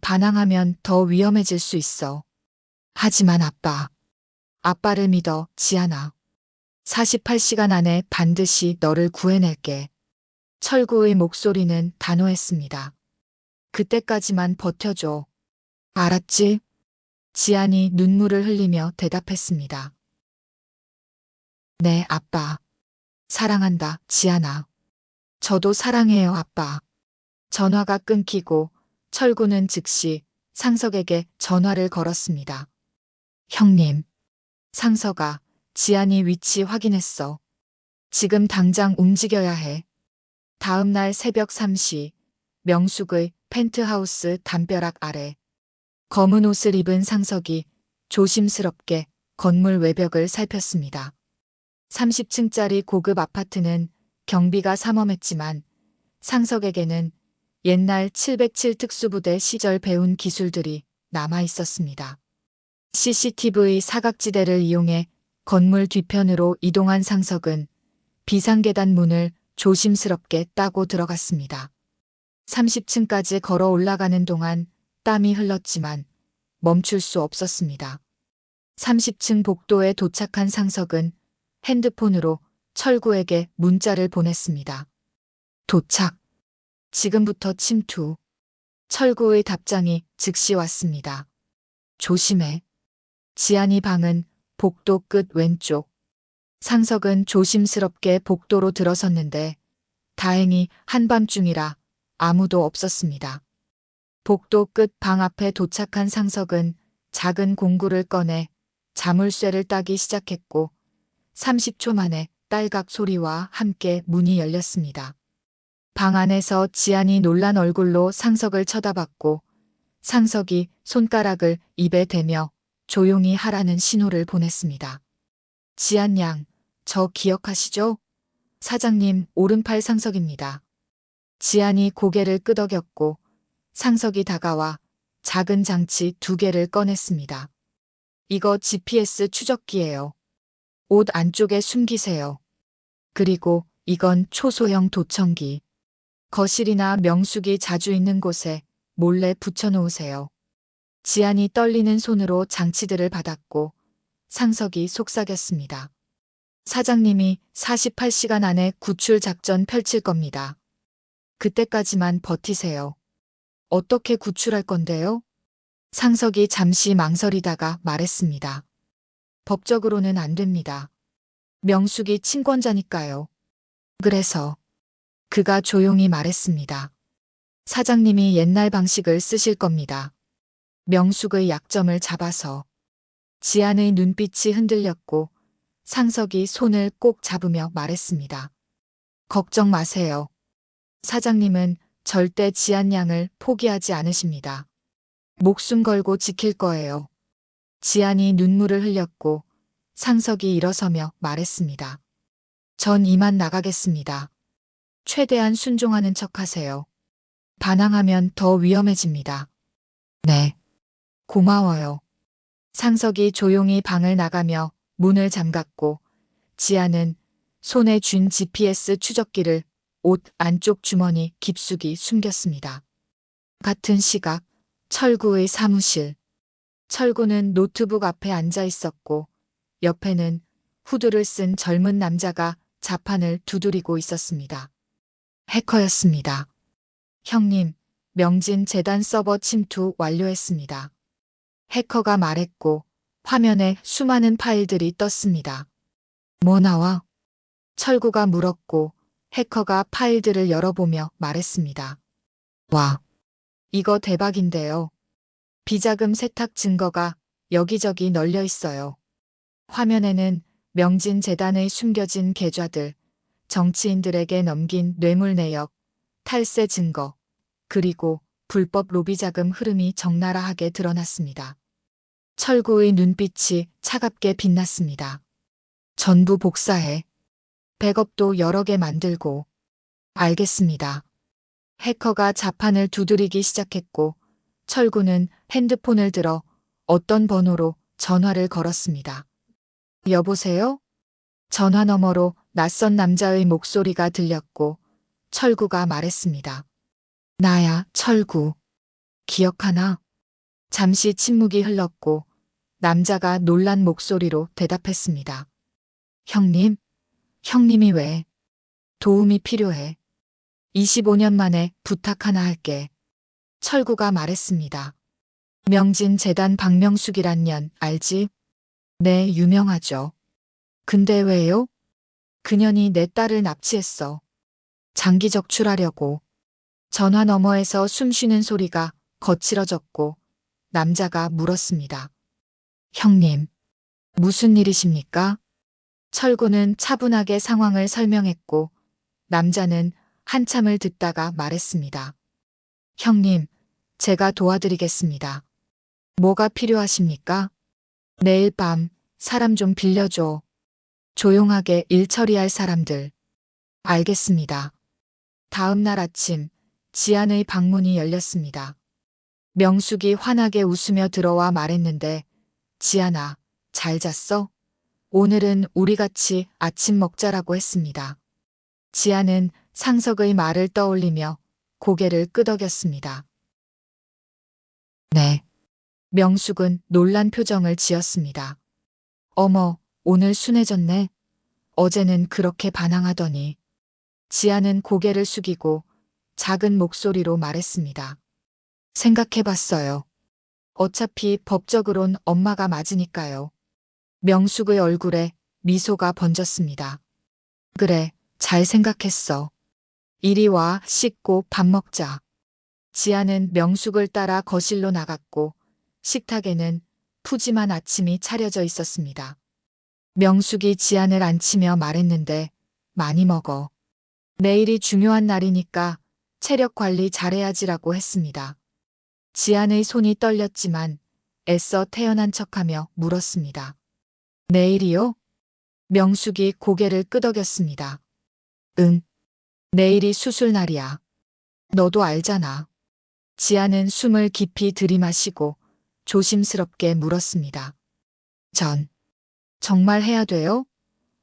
반항하면 더 위험해질 수 있어. 하지만 아빠를 믿어, 지안아. 48시간 안에 반드시 너를 구해낼게. 철구의 목소리는 단호했습니다. 그때까지만 버텨줘. 알았지? 지안이 눈물을 흘리며 대답했습니다. 네, 아빠. 사랑한다, 지안아. 저도 사랑해요, 아빠. 전화가 끊기고 철구는 즉시 상석에게 전화를 걸었습니다. 형님. 상석아, 지안이 위치 확인했어. 지금 당장 움직여야 해. 다음 날 새벽 3시, 명숙의 펜트하우스 담벼락 아래. 검은 옷을 입은 상석이 조심스럽게 건물 외벽을 살폈습니다. 30층짜리 고급 아파트는 경비가 삼엄했지만 상석에게는 옛날 707 특수부대 시절 배운 기술들이 남아 있었습니다. CCTV 사각지대를 이용해 건물 뒤편으로 이동한 상석은 비상계단 문을 조심스럽게 따고 들어갔습니다. 30층까지 걸어 올라가는 동안 땀이 흘렀지만 멈출 수 없었습니다. 30층 복도에 도착한 상석은 핸드폰으로 철구에게 문자를 보냈습니다. 도착. 지금부터 침투. 철구의 답장이 즉시 왔습니다. 조심해. 지안이 방은 복도 끝 왼쪽. 상석은 조심스럽게 복도로 들어섰는데 다행히 한밤중이라 아무도 없었습니다. 복도 끝 방 앞에 도착한 상석은 작은 공구를 꺼내 자물쇠를 따기 시작했고 30초 만에 딸각 소리와 함께 문이 열렸습니다. 방 안에서 지안이 놀란 얼굴로 상석을 쳐다봤고 상석이 손가락을 입에 대며 조용히 하라는 신호를 보냈습니다. 지안 양, 저 기억하시죠? 사장님 오른팔 상석입니다. 지안이 고개를 끄덕였고 상석이 다가와 작은 장치 2개를 꺼냈습니다. 이거 GPS 추적기예요. 옷 안쪽에 숨기세요. 그리고 이건 초소형 도청기. 거실이나 명숙이 자주 있는 곳에 몰래 붙여놓으세요. 지안이 떨리는 손으로 장치들을 받았고 상석이 속삭였습니다. 사장님이 48시간 안에 구출 작전 펼칠 겁니다. 그때까지만 버티세요. 어떻게 구출할 건데요? 상석이 잠시 망설이다가 말했습니다. 법적으로는 안 됩니다. 명숙이 친권자니까요. 그래서 그가 조용히 말했습니다. 사장님이 옛날 방식을 쓰실 겁니다. 명숙의 약점을 잡아서. 지안의 눈빛이 흔들렸고 상석이 손을 꼭 잡으며 말했습니다. 걱정 마세요. 사장님은 절대 지안 양을 포기하지 않으십니다. 목숨 걸고 지킬 거예요. 지안이 눈물을 흘렸고 상석이 일어서며 말했습니다. 전 이만 나가겠습니다. 최대한 순종하는 척하세요. 반항하면 더 위험해집니다. 네. 고마워요. 상석이 조용히 방을 나가며 문을 잠갔고 지안은 손에 쥔 GPS 추적기를 옷 안쪽 주머니 깊숙이 숨겼습니다. 같은 시각 철구의 사무실. 철구는 노트북 앞에 앉아 있었고 옆에는 후드를 쓴 젊은 남자가 자판을 두드리고 있었습니다. 해커였습니다. 형님, 명진 재단 서버 침투 완료했습니다. 해커가 말했고 화면에 수많은 파일들이 떴습니다. 뭐 나와? 철구가 물었고 해커가 파일들을 열어보며 말했습니다. 와, 이거 대박인데요. 비자금 세탁 증거가 여기저기 널려 있어요. 화면에는 명진 재단의 숨겨진 계좌들, 정치인들에게 넘긴 뇌물 내역, 탈세 증거, 그리고 불법 로비 자금 흐름이 적나라하게 드러났습니다. 철구의 눈빛이 차갑게 빛났습니다. 전부 복사해. 백업도 여러 개 만들고. 알겠습니다. 해커가 자판을 두드리기 시작했고 철구는 핸드폰을 들어 어떤 번호로 전화를 걸었습니다. 여보세요? 전화 너머로 낯선 남자의 목소리가 들렸고 철구가 말했습니다. 나야, 철구. 기억하나? 잠시 침묵이 흘렀고 남자가 놀란 목소리로 대답했습니다. 형님? 형님이 왜? 도움이 필요해. 25년 만에 부탁 하나 할게. 철구가 말했습니다. 명진재단 박명숙이란 년 알지? 네, 유명하죠. 근데 왜요? 그년이 내 딸을 납치했어. 장기 적출하려고. 전화 너머에서 숨쉬는 소리가 거칠어졌고 남자가 물었습니다. 형님, 무슨 일이십니까? 철구는 차분하게 상황을 설명했고 남자는 한참을 듣다가 말했습니다. 형님, 제가 도와드리겠습니다. 뭐가 필요하십니까? 내일 밤 사람 좀 빌려줘. 조용하게 일 처리할 사람들. 알겠습니다. 다음 날 아침 지안의 방문이 열렸습니다. 명숙이 환하게 웃으며 들어와 말했는데 지안아, 잘 잤어? 오늘은 우리 같이 아침 먹자라고 했습니다. 지안은 상석의 말을 떠올리며 고개를 끄덕였습니다. 네. 명숙은 놀란 표정을 지었습니다. 어머, 오늘 순해졌네. 어제는 그렇게 반항하더니. 지아는 고개를 숙이고 작은 목소리로 말했습니다. 생각해봤어요. 어차피 법적으론 엄마가 맞으니까요. 명숙의 얼굴에 미소가 번졌습니다. 그래, 잘 생각했어. 이리 와, 씻고 밥 먹자. 지아는 명숙을 따라 거실로 나갔고 식탁에는 푸짐한 아침이 차려져 있었습니다. 명숙이 지안을 안치며 말했는데 많이 먹어. 내일이 중요한 날이니까 체력 관리 잘해야지라고 했습니다. 지안의 손이 떨렸지만 애써 태연한 척하며 물었습니다. 내일이요? 명숙이 고개를 끄덕였습니다. 응. 내일이 수술 날이야. 너도 알잖아. 지아는 숨을 깊이 들이마시고 조심스럽게 물었습니다. 정말 해야 돼요?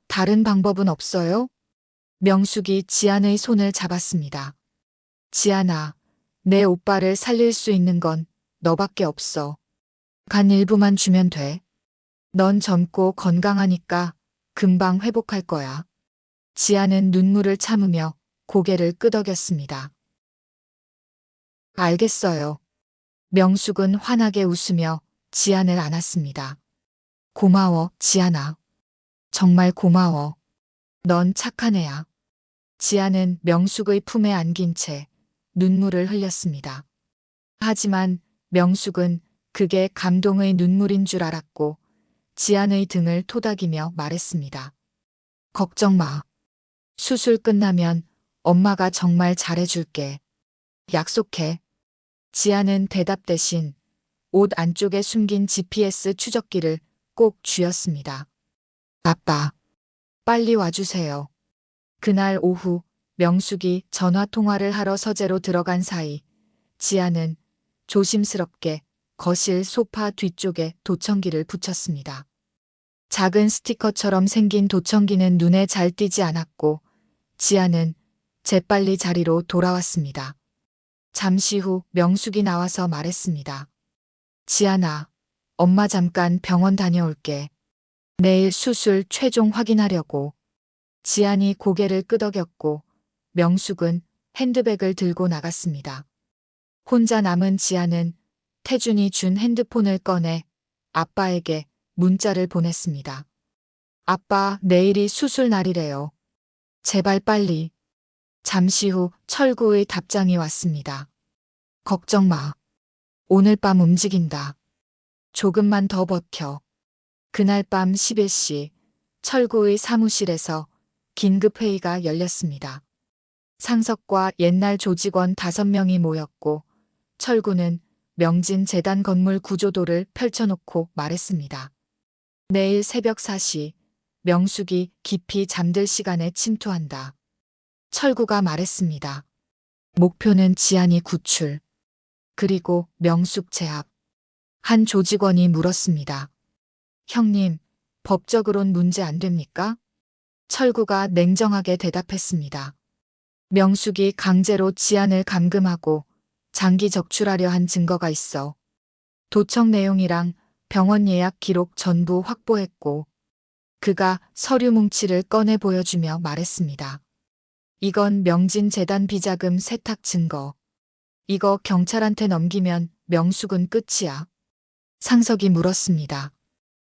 다른 방법은 없어요? 명숙이 지안의 손을 잡았습니다. 지안아, 내 오빠를 살릴 수 있는 건 너밖에 없어. 간 일부만 주면 돼. 넌 젊고 건강하니까 금방 회복할 거야. 지아는 눈물을 참으며 고개를 끄덕였습니다. 알겠어요. 명숙은 환하게 웃으며 지안을 안았습니다. 고마워, 지안아. 정말 고마워. 넌 착한 애야. 지안은 명숙의 품에 안긴 채 눈물을 흘렸습니다. 하지만 명숙은 그게 감동의 눈물인 줄 알았고 지안의 등을 토닥이며 말했습니다. 걱정 마. 수술 끝나면 엄마가 정말 잘해줄게. 약속해. 지안은 대답 대신 옷 안쪽에 숨긴 GPS 추적기를 꼭 쥐었습니다. 아빠, 빨리 와주세요. 그날 오후 명숙이 전화 통화를 하러 서재로 들어간 사이 지아는 조심스럽게 거실 소파 뒤쪽에 도청기를 붙였습니다. 작은 스티커처럼 생긴 도청기는 눈에 잘 띄지 않았고 지아는 재빨리 자리로 돌아왔습니다. 잠시 후 명숙이 나와서 말했습니다. 지아나, 엄마 잠깐 병원 다녀올게. 내일 수술 최종 확인하려고. 지안이 고개를 끄덕였고 명숙은 핸드백을 들고 나갔습니다. 혼자 남은 지안은 태준이 준 핸드폰을 꺼내 아빠에게 문자를 보냈습니다. 아빠, 내일이 수술 날이래요. 제발 빨리. 잠시 후 철구의 답장이 왔습니다. 걱정 마. 오늘 밤 움직인다. 조금만 더 버텨. 그날 밤 11시 철구의 사무실에서 긴급회의가 열렸습니다. 상석과 옛날 조직원 5명이 모였고 철구는 명진재단 건물 구조도를 펼쳐놓고 말했습니다. 내일 새벽 4시 명숙이 깊이 잠들 시간에 침투한다. 철구가 말했습니다. 목표는 지안이 구출. 그리고 명숙 제압. 한 조직원이 물었습니다. 형님, 법적으론 문제 안 됩니까? 철구가 냉정하게 대답했습니다. 명숙이 강제로 지안을 감금하고 장기 적출하려 한 증거가 있어. 도청 내용이랑 병원 예약 기록 전부 확보했고 그가 서류 뭉치를 꺼내 보여주며 말했습니다. 이건 명진재단 비자금 세탁 증거. 이거 경찰한테 넘기면 명숙은 끝이야. 상석이 물었습니다.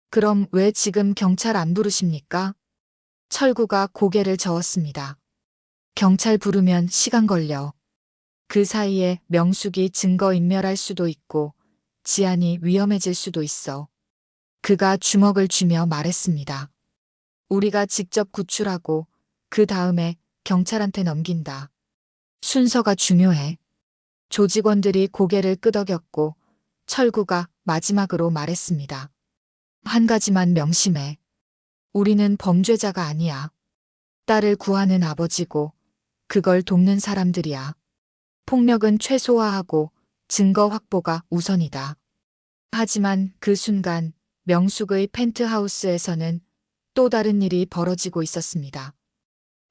그럼 왜 지금 경찰 안 부르십니까? 철구가 고개를 저었습니다. 경찰 부르면 시간 걸려. 그 사이에 명숙이 증거 인멸할 수도 있고 지안이 위험해질 수도 있어. 그가 주먹을 쥐며 말했습니다. 우리가 직접 구출하고 그 다음에 경찰한테 넘긴다. 순서가 중요해. 조직원들이 고개를 끄덕였고 철구가 마지막으로 말했습니다. 한 가지만 명심해. 우리는 범죄자가 아니야. 딸을 구하는 아버지고 그걸 돕는 사람들이야. 폭력은 최소화하고 증거 확보가 우선이다. 하지만 그 순간 명숙의 펜트하우스에서는 또 다른 일이 벌어지고 있었습니다.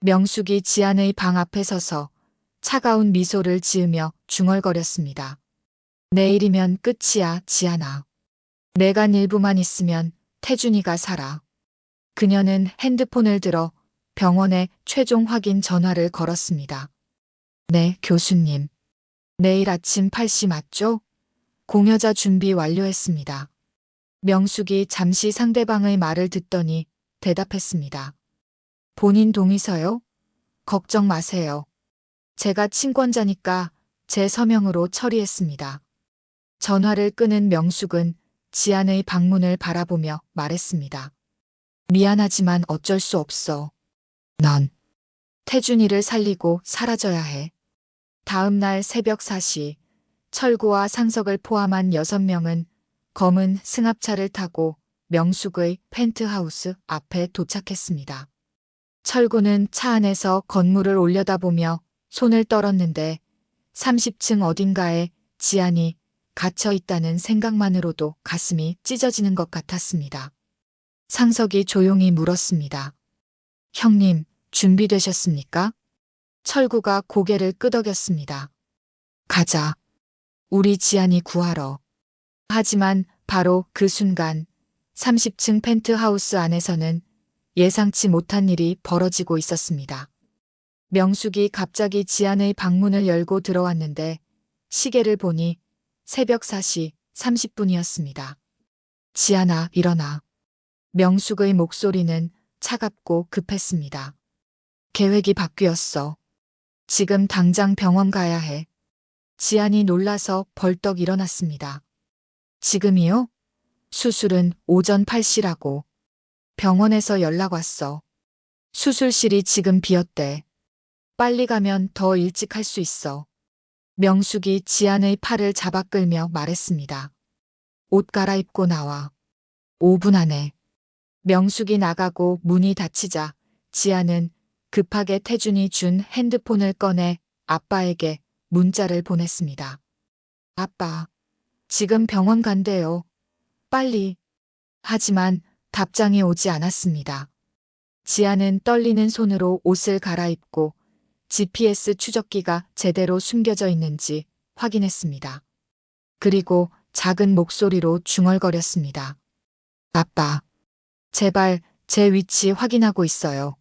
명숙이 지안의 방 앞에 서서 차가운 미소를 지으며 중얼거렸습니다. 내일이면 끝이야, 지안아. 내간 일부만 있으면 태준이가 살아. 그녀는 핸드폰을 들어 병원에 최종 확인 전화를 걸었습니다. 네, 교수님. 내일 아침 8시 맞죠? 공여자 준비 완료했습니다. 명숙이 잠시 상대방의 말을 듣더니 대답했습니다. 본인 동의서요? 걱정 마세요. 제가 친권자니까 제 서명으로 처리했습니다. 전화를 끊은 명숙은 지안의 방문을 바라보며 말했습니다. 미안하지만 어쩔 수 없어. 넌 태준이를 살리고 사라져야 해. 다음 날 새벽 4시 철구와 상석을 포함한 6명은 검은 승합차를 타고 명숙의 펜트하우스 앞에 도착했습니다. 철구는 차 안에서 건물을 올려다보며 손을 떨었는데 30층 어딘가에 지안이 갇혀 있다는 생각만으로도 가슴이 찢어지는 것 같았습니다. 상석이 조용히 물었습니다. 형님, 준비되셨습니까? 철구가 고개를 끄덕였습니다. 가자. 우리 지안이 구하러. 하지만 바로 그 순간 30층 펜트하우스 안에서는 예상치 못한 일이 벌어지고 있었습니다. 명숙이 갑자기 지안의 방문을 열고 들어왔는데 시계를 보니 새벽 4시 30분이었습니다. 지안아, 일어나. 명숙의 목소리는 차갑고 급했습니다. 계획이 바뀌었어. 지금 당장 병원 가야 해. 지안이 놀라서 벌떡 일어났습니다. 지금이요? 수술은 오전 8시라고. 병원에서 연락 왔어. 수술실이 지금 비었대. 빨리 가면 더 일찍 할 수 있어. 명숙이 지안의 팔을 잡아 끌며 말했습니다. 옷 갈아입고 나와. 5분 안에. 명숙이 나가고 문이 닫히자 지안은 급하게 태준이 준 핸드폰을 꺼내 아빠에게 문자를 보냈습니다. 아빠, 지금 병원 간대요. 빨리. 하지만 답장이 오지 않았습니다. 지안은 떨리는 손으로 옷을 갈아입고 GPS 추적기가 제대로 숨겨져 있는지 확인했습니다. 그리고 작은 목소리로 중얼거렸습니다. 아빠, 제발 제 위치 확인하고 있어요.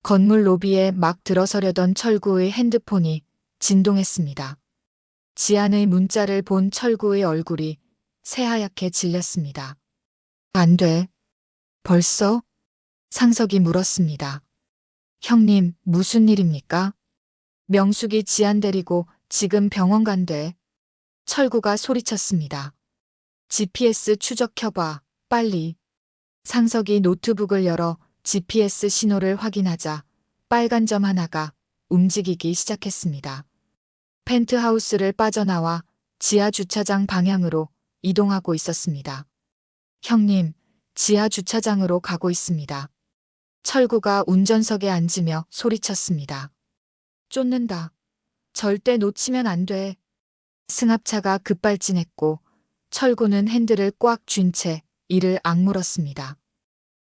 건물 로비에 막 들어서려던 철구의 핸드폰이 진동했습니다. 지안의 문자를 본 철구의 얼굴이 새하얗게 질렸습니다. 안 돼. 벌써? 상석이 물었습니다. 형님, 무슨 일입니까? 명숙이 지안 데리고 지금 병원 간대. 철구가 소리쳤습니다. GPS 추적 켜봐, 빨리. 상석이 노트북을 열어 GPS 신호를 확인하자 빨간 점 하나가 움직이기 시작했습니다. 펜트하우스를 빠져나와 지하 주차장 방향으로 이동하고 있었습니다. 형님, 지하 주차장으로 가고 있습니다. 철구가 운전석에 앉으며 소리쳤습니다. 쫓는다. 절대 놓치면 안 돼. 승합차가 급발진했고 철구는 핸들을 꽉 쥔 채 이를 악물었습니다.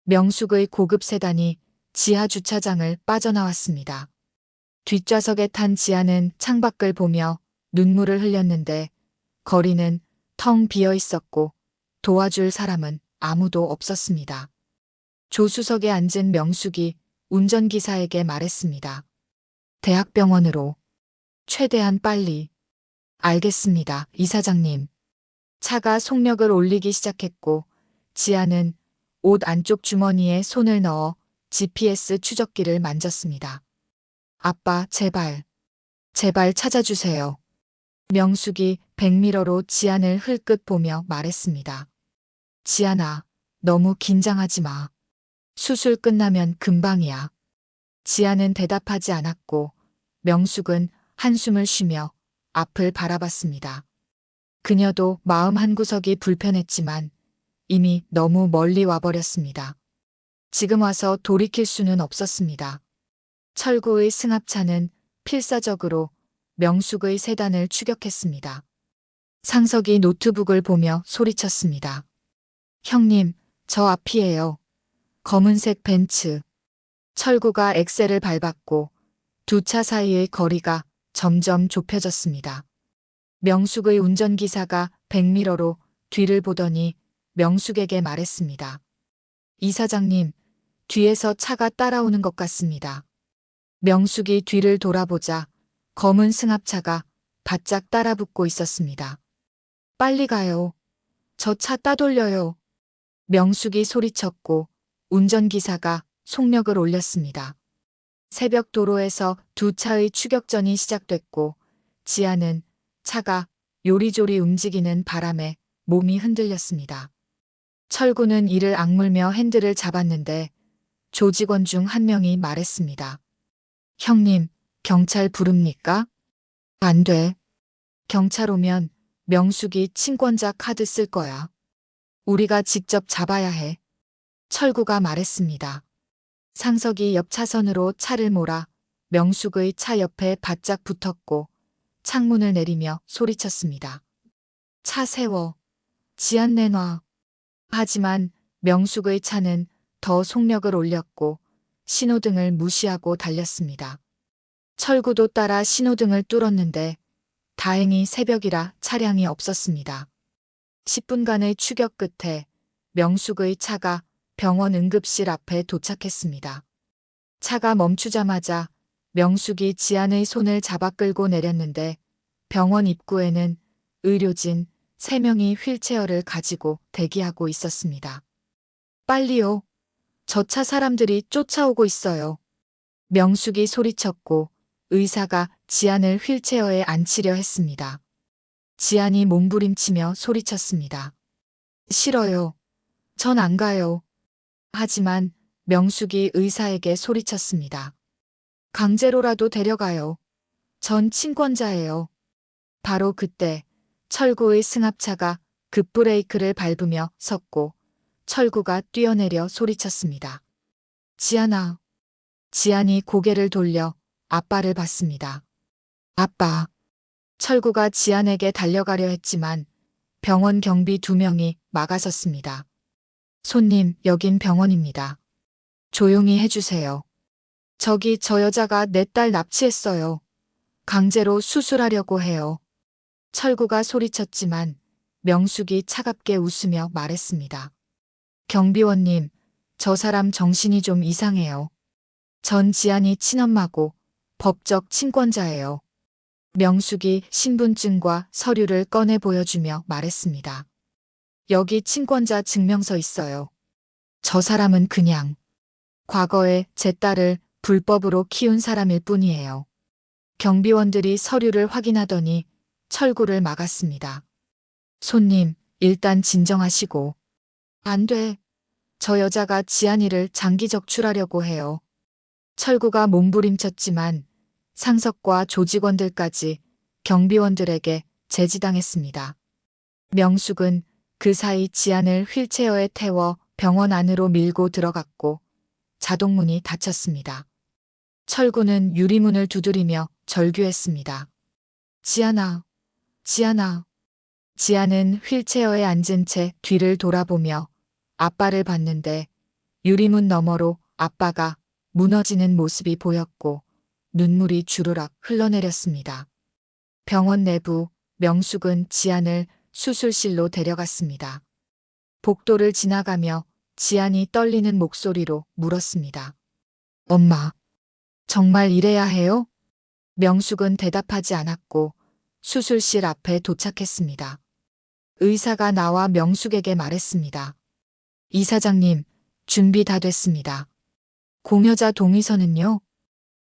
명숙의 고급 세단이 지하 주차장을 빠져나왔습니다. 뒷좌석에 탄 지아는 창밖을 보며 눈물을 흘렸는데 거리는 텅 비어 있었고 도와줄 사람은 아무도 없었습니다. 조수석에 앉은 명숙이 운전기사에게 말했습니다. 대학병원으로. 최대한 빨리. 알겠습니다, 이사장님. 차가 속력을 올리기 시작했고 지아는 옷 안쪽 주머니에 손을 넣어 GPS 추적기를 만졌습니다. 아빠, 제발. 제발 찾아주세요. 명숙이 백미러로 지안을 흘끗 보며 말했습니다. 지안아, 너무 긴장하지 마. 수술 끝나면 금방이야. 지안은 대답하지 않았고 명숙은 한숨을 쉬며 앞을 바라봤습니다. 그녀도 마음 한구석이 불편했지만 이미 너무 멀리 와버렸습니다. 지금 와서 돌이킬 수는 없었습니다. 철구의 승합차는 필사적으로 명숙의 세단을 추격했습니다. 상석이 노트북을 보며 소리쳤습니다. 형님, 저 앞이에요. 검은색 벤츠. 철구가 엑셀을 밟았고 두 차 사이의 거리가 점점 좁혀졌습니다. 명숙의 운전기사가 백미러로 뒤를 보더니 명숙에게 말했습니다. 이사장님, 뒤에서 차가 따라오는 것 같습니다. 명숙이 뒤를 돌아보자 검은 승합차가 바짝 따라붙고 있었습니다. 빨리 가요. 저 차 따돌려요. 명숙이 소리쳤고 운전기사가 속력을 올렸습니다. 새벽 도로에서 두 차의 추격전이 시작됐고 지아는 차가 요리조리 움직이는 바람에 몸이 흔들렸습니다. 철구는 이를 악물며 핸들을 잡았는데 조직원 중 한 명이 말했습니다. 형님, 경찰 부릅니까? 안 돼. 경찰 오면 명숙이 친권자 카드 쓸 거야. 우리가 직접 잡아야 해. 철구가 말했습니다. 상석이 옆 차선으로 차를 몰아 명숙의 차 옆에 바짝 붙었고 창문을 내리며 소리쳤습니다. 차 세워. 지안 내놔. 하지만 명숙의 차는 더 속력을 올렸고 신호등을 무시하고 달렸습니다. 철구도 따라 신호등을 뚫었는데 다행히 새벽이라 차량이 없었습니다. 10분간의 추격 끝에 명숙의 차가 병원 응급실 앞에 도착했습니다. 차가 멈추자마자 명숙이 지안의 손을 잡아 끌고 내렸는데 병원 입구에는 의료진 3명이 휠체어를 가지고 대기하고 있었습니다. 빨리요. 저 차 사람들이 쫓아오고 있어요. 명숙이 소리쳤고 의사가 지안을 휠체어에 앉히려 했습니다. 지안이 몸부림치며 소리쳤습니다. 싫어요. 전 안 가요. 하지만 명숙이 의사에게 소리쳤습니다. 강제로라도 데려가요. 전 친권자예요. 바로 그때 철구의 승합차가 급브레이크를 밟으며 섰고 철구가 뛰어내려 소리쳤습니다. 지안아. 지안이 고개를 돌려 아빠를 봤습니다. 아빠. 철구가 지안에게 달려가려 했지만 병원 경비 2명이 막아섰습니다. 손님, 여긴 병원입니다. 조용히 해주세요. 저기 저 여자가 내 딸 납치했어요. 강제로 수술하려고 해요. 철구가 소리쳤지만 명숙이 차갑게 웃으며 말했습니다. 경비원님, 저 사람 정신이 좀 이상해요. 전 지안이 친엄마고 법적 친권자예요. 명숙이 신분증과 서류를 꺼내 보여주며 말했습니다. 여기 친권자 증명서 있어요. 저 사람은 그냥 과거에 제 딸을 불법으로 키운 사람일 뿐이에요. 경비원들이 서류를 확인하더니 철구를 막았습니다. 손님, 일단 진정하시고. 안 돼. 저 여자가 지안이를 장기 적출하려고 해요. 철구가 몸부림쳤지만 상석과 조직원들까지 경비원들에게 제지당했습니다. 명숙은 그 사이 지안을 휠체어에 태워 병원 안으로 밀고 들어갔고 자동문이 닫혔습니다. 철구는 유리문을 두드리며 절규했습니다. 지안아, 지안아. 지안은 휠체어에 앉은 채 뒤를 돌아보며 아빠를 봤는데 유리문 너머로 아빠가 무너지는 모습이 보였고 눈물이 주르륵 흘러내렸습니다. 병원 내부 명숙은 지안을 수술실로 데려갔습니다. 복도를 지나가며 지안이 떨리는 목소리로 물었습니다. 엄마, 정말 이래야 해요? 명숙은 대답하지 않았고 수술실 앞에 도착했습니다. 의사가 나와 명숙에게 말했습니다. 이사장님, 준비 다 됐습니다. 공여자 동의서는요?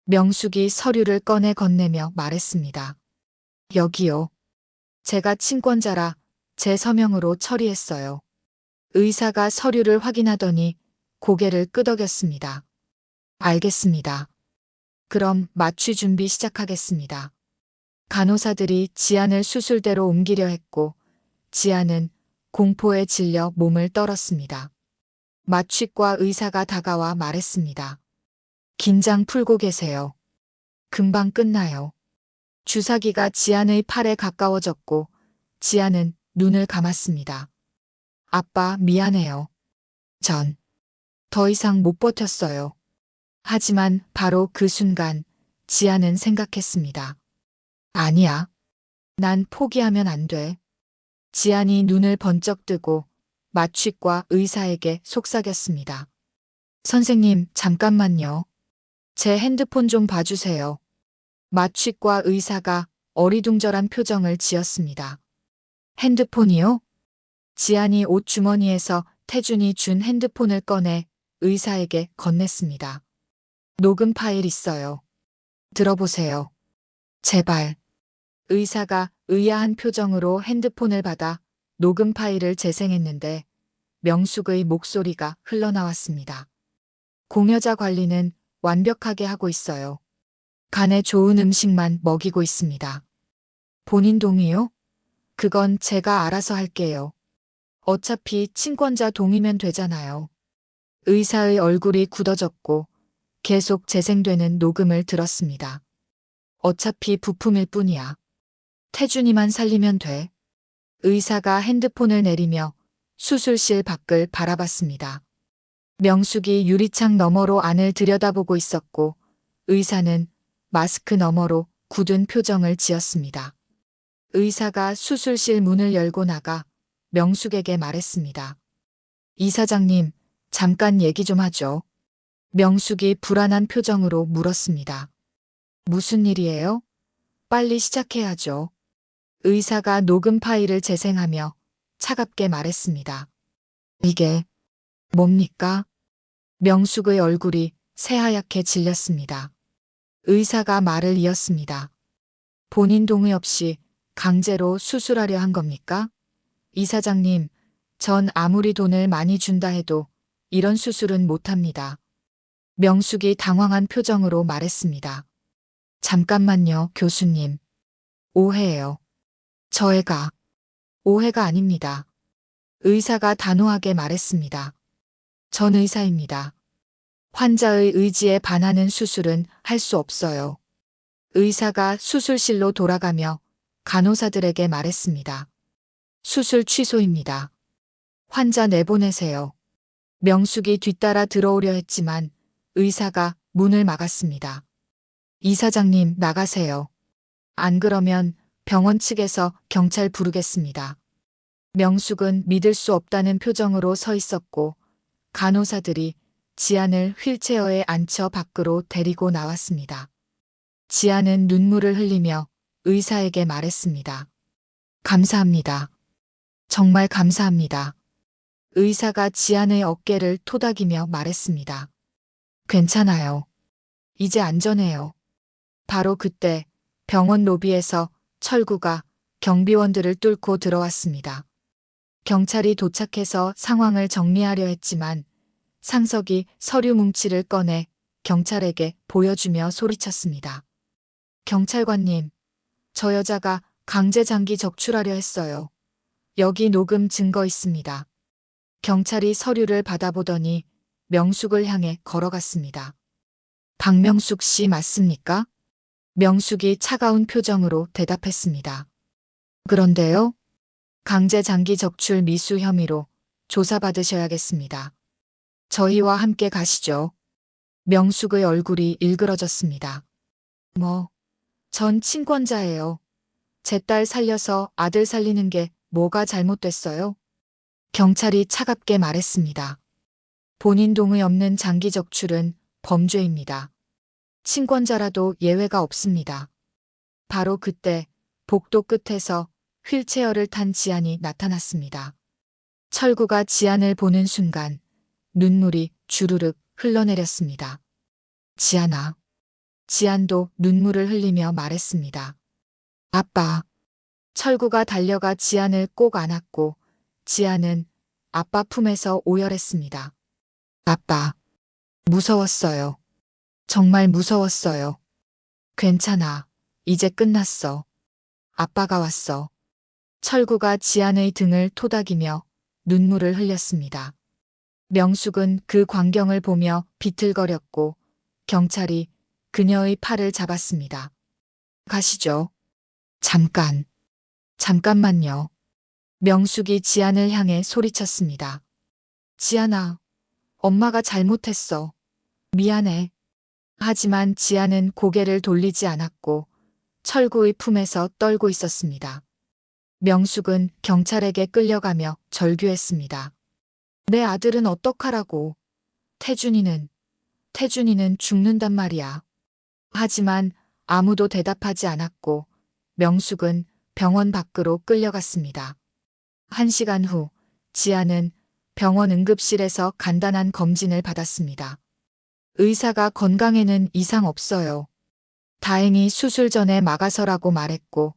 명숙이 서류를 꺼내 건네며 말했습니다. 여기요. 제가 친권자라 제 서명으로 처리했어요. 의사가 서류를 확인하더니 고개를 끄덕였습니다. 알겠습니다. 그럼 마취 준비 시작하겠습니다. 간호사들이 지안을 수술대로 옮기려 했고 지안은 공포에 질려 몸을 떨었습니다. 마취과 의사가 다가와 말했습니다. 긴장 풀고 계세요. 금방 끝나요. 주사기가 지안의 팔에 가까워졌고 지안은 눈을 감았습니다. 아빠 미안해요. 전 더 이상 못 버텼어요. 하지만 바로 그 순간 지안은 생각했습니다. 아니야. 난 포기하면 안 돼. 지안이 눈을 번쩍 뜨고 마취과 의사에게 속삭였습니다. 선생님, 잠깐만요. 제 핸드폰 좀 봐주세요. 마취과 의사가 어리둥절한 표정을 지었습니다. 핸드폰이요? 지안이 옷 주머니에서 태준이 준 핸드폰을 꺼내 의사에게 건넸습니다. 녹음 파일 있어요. 들어보세요. 제발. 의사가 의아한 표정으로 핸드폰을 받아 녹음 파일을 재생했는데 명숙의 목소리가 흘러나왔습니다. 공여자 관리는 완벽하게 하고 있어요. 간에 좋은 음식만 먹이고 있습니다. 본인 동의요? 그건 제가 알아서 할게요. 어차피 친권자 동의면 되잖아요. 의사의 얼굴이 굳어졌고 계속 재생되는 녹음을 들었습니다. 어차피 부품일 뿐이야. 태준이만 살리면 돼. 의사가 핸드폰을 내리며 수술실 밖을 바라봤습니다. 명숙이 유리창 너머로 안을 들여다보고 있었고 의사는 마스크 너머로 굳은 표정을 지었습니다. 의사가 수술실 문을 열고 나가 명숙에게 말했습니다. 이사장님, 잠깐 얘기 좀 하죠. 명숙이 불안한 표정으로 물었습니다. 무슨 일이에요? 빨리 시작해야죠. 의사가 녹음 파일을 재생하며 차갑게 말했습니다. 이게 뭡니까? 명숙의 얼굴이 새하얗게 질렸습니다. 의사가 말을 이었습니다. 본인 동의 없이 강제로 수술하려 한 겁니까? 이사장님, 전 아무리 돈을 많이 준다 해도 이런 수술은 못합니다. 명숙이 당황한 표정으로 말했습니다. 잠깐만요, 교수님. 오해예요. 저 애가 오해가 아닙니다. 의사가 단호하게 말했습니다. 전 의사입니다. 환자의 의지에 반하는 수술은 할 수 없어요. 의사가 수술실로 돌아가며 간호사들에게 말했습니다. 수술 취소입니다. 환자 내보내세요. 명숙이 뒤따라 들어오려 했지만 의사가 문을 막았습니다. 이사장님, 나가세요. 안 그러면 병원 측에서 경찰 부르겠습니다. 명숙은 믿을 수 없다는 표정으로 서 있었고 간호사들이 지안을 휠체어에 앉혀 밖으로 데리고 나왔습니다. 지안은 눈물을 흘리며 의사에게 말했습니다. 감사합니다. 정말 감사합니다. 의사가 지안의 어깨를 토닥이며 말했습니다. 괜찮아요. 이제 안전해요. 바로 그때 병원 로비에서 철구가 경비원들을 뚫고 들어왔습니다. 경찰이 도착해서 상황을 정리하려 했지만 상석이 서류 뭉치를 꺼내 경찰에게 보여주며 소리쳤습니다. 경찰관님, 저 여자가 강제 장기 적출하려 했어요. 여기 녹음 증거 있습니다. 경찰이 서류를 받아보더니 명숙을 향해 걸어갔습니다. 박명숙 씨 맞습니까? 명숙이 차가운 표정으로 대답했습니다. 그런데요? 강제 장기 적출 미수 혐의로 조사받으셔야겠습니다. 저희와 함께 가시죠. 명숙의 얼굴이 일그러졌습니다. 뭐, 전 친권자예요. 제 딸 살려서 아들 살리는 게 뭐가 잘못됐어요? 경찰이 차갑게 말했습니다. 본인 동의 없는 장기 적출은 범죄입니다. 친권자라도 예외가 없습니다. 바로 그때 복도 끝에서 휠체어를 탄 지안이 나타났습니다. 철구가 지안을 보는 순간 눈물이 주르륵 흘러내렸습니다. 지안아. 지안도 눈물을 흘리며 말했습니다. 아빠. 철구가 달려가 지안을 꼭 안았고 지안은 아빠 품에서 오열했습니다. 아빠. 무서웠어요. 정말 무서웠어요. 괜찮아. 이제 끝났어. 아빠가 왔어. 철구가 지안의 등을 토닥이며 눈물을 흘렸습니다. 명숙은 그 광경을 보며 비틀거렸고 경찰이 그녀의 팔을 잡았습니다. 가시죠. 잠깐. 잠깐만요. 명숙이 지안을 향해 소리쳤습니다. 지안아, 엄마가 잘못했어. 미안해. 하지만 지안은 고개를 돌리지 않았고 철구의 품에서 떨고 있었습니다. 명숙은 경찰에게 끌려가며 절규했습니다. 내 아들은 어떡하라고. 태준이는 죽는단 말이야. 하지만 아무도 대답하지 않았고 명숙은 병원 밖으로 끌려갔습니다. 1시간 후 지아는 병원 응급실에서 간단한 검진을 받았습니다. 의사가 건강에는 이상 없어요. 다행히 수술 전에 막아서라고 말했고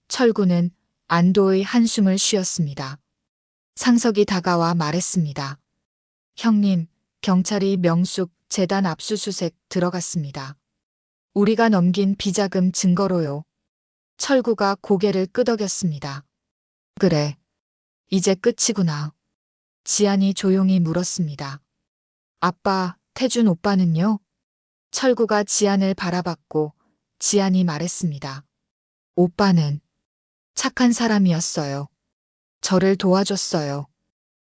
철구는 안도의 한숨을 쉬었습니다. 상석이 다가와 말했습니다. 형님, 경찰이 명숙 재단 압수수색 들어갔습니다. 우리가 넘긴 비자금 증거로요. 철구가 고개를 끄덕였습니다. 그래. 이제 끝이구나. 지안이 조용히 물었습니다. 아빠, 태준 오빠는요? 철구가 지안을 바라봤고 지안이 말했습니다. 오빠는 착한 사람이었어요. 저를 도와줬어요.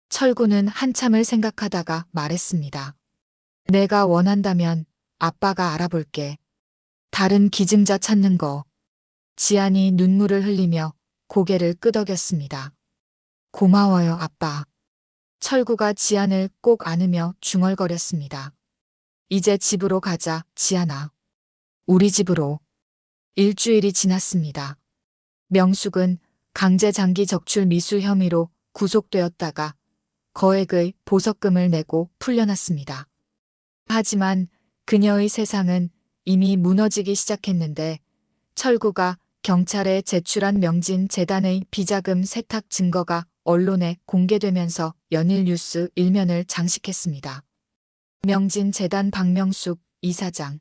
철구는 한참을 생각하다가 말했습니다. 내가 원한다면 아빠가 알아볼게. 다른 기증자 찾는 거. 지안이 눈물을 흘리며 고개를 끄덕였습니다. 고마워요, 아빠. 철구가 지안을 꼭 안으며 중얼거렸습니다. 이제 집으로 가자, 지안아. 우리 집으로. 일주일이 지났습니다. 명숙은 강제 장기 적출 미수 혐의로 구속되었다가 거액의 보석금을 내고 풀려났습니다. 하지만 그녀의 세상은 이미 무너지기 시작했는데 철구가 경찰에 제출한 명진 재단의 비자금 세탁 증거가 언론에 공개되면서 연일뉴스 일면을 장식했습니다. 명진 재단 박명숙 이사장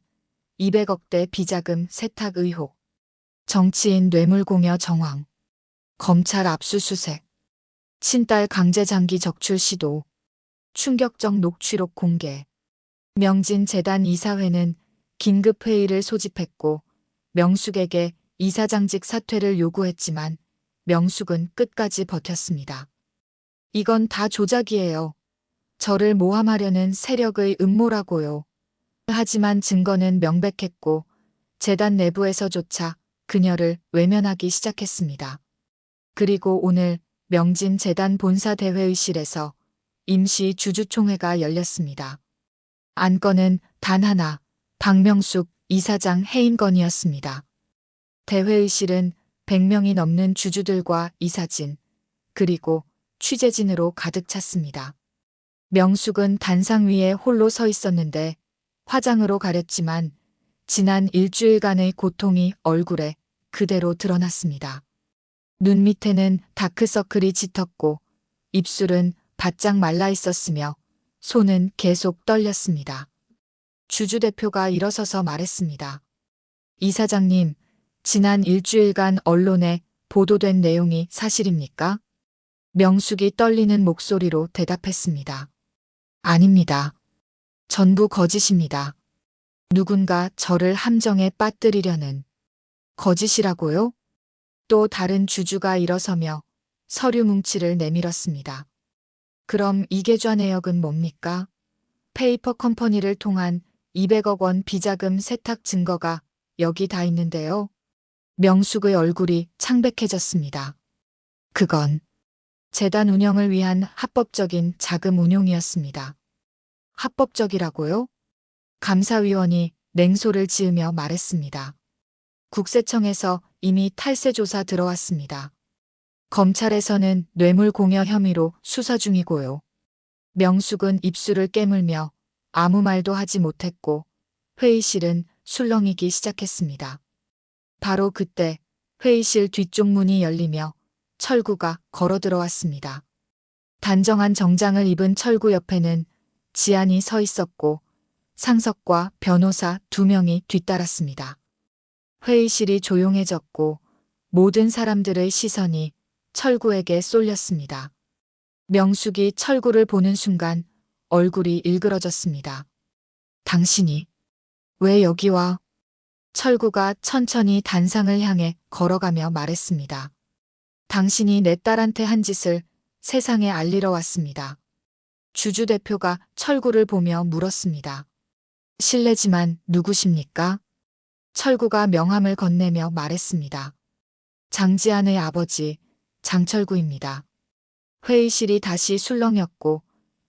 200억대 비자금 세탁 의혹. 정치인 뇌물공여 정황. 검찰 압수수색. 친딸 강제장기 적출 시도. 충격적 녹취록 공개. 명진 재단 이사회는 긴급회의를 소집했고 명숙에게 이사장직 사퇴를 요구했지만 명숙은 끝까지 버텼습니다. 이건 다 조작이에요. 저를 모함하려는 세력의 음모라고요. 하지만 증거는 명백했고 재단 내부에서조차 그녀를 외면하기 시작했습니다. 그리고 오늘 명진 재단 본사 대회의실에서 임시 주주총회가 열렸습니다. 안건은 단 하나, 박명숙 이사장 해임 건이었습니다. 대회의실은 100명이 넘는 주주들과 이사진, 그리고 취재진으로 가득 찼습니다. 명숙은 단상 위에 홀로 서 있었는데 화장으로 가렸지만 지난 일주일간의 고통이 얼굴에 그대로 드러났습니다. 눈 밑에는 다크서클이 짙었고 입술은 바짝 말라 있었으며 손은 계속 떨렸습니다. 주주대표가 일어서서 말했습니다. 이사장님, 지난 일주일간 언론에 보도된 내용이 사실입니까? 명숙이 떨리는 목소리로 대답했습니다. 아닙니다. 전부 거짓입니다. 누군가 저를 함정에 빠뜨리려는. 거짓이라고요? 또 다른 주주가 일어서며 서류 뭉치를 내밀었습니다. 그럼 이계좌 내역은 뭡니까? 페이퍼 컴퍼니를 통한 200억 원 비자금 세탁 증거가 여기 다 있는데요. 명숙의 얼굴이 창백해졌습니다. 그건 재단 운영을 위한 합법적인 자금 운용이었습니다. 합법적이라고요? 감사위원이 냉소를 지으며 말했습니다. 국세청에서 이미 탈세 조사 들어왔습니다. 검찰에서는 뇌물 공여 혐의로 수사 중이고요. 명숙은 입술을 깨물며 아무 말도 하지 못했고 회의실은 술렁이기 시작했습니다. 바로 그때 회의실 뒤쪽 문이 열리며 철구가 걸어 들어왔습니다. 단정한 정장을 입은 철구 옆에는 지안이 서 있었고 상석과 변호사 2명이 뒤따랐습니다. 회의실이 조용해졌고 모든 사람들의 시선이 철구에게 쏠렸습니다. 명숙이 철구를 보는 순간 얼굴이 일그러졌습니다. 당신이 왜 여기 와? 철구가 천천히 단상을 향해 걸어가며 말했습니다. 당신이 내 딸한테 한 짓을 세상에 알리러 왔습니다. 주주 대표가 철구를 보며 물었습니다. 실례지만 누구십니까? 철구가 명함을 건네며 말했습니다. 장지안의 아버지 장철구입니다. 회의실이 다시 술렁였고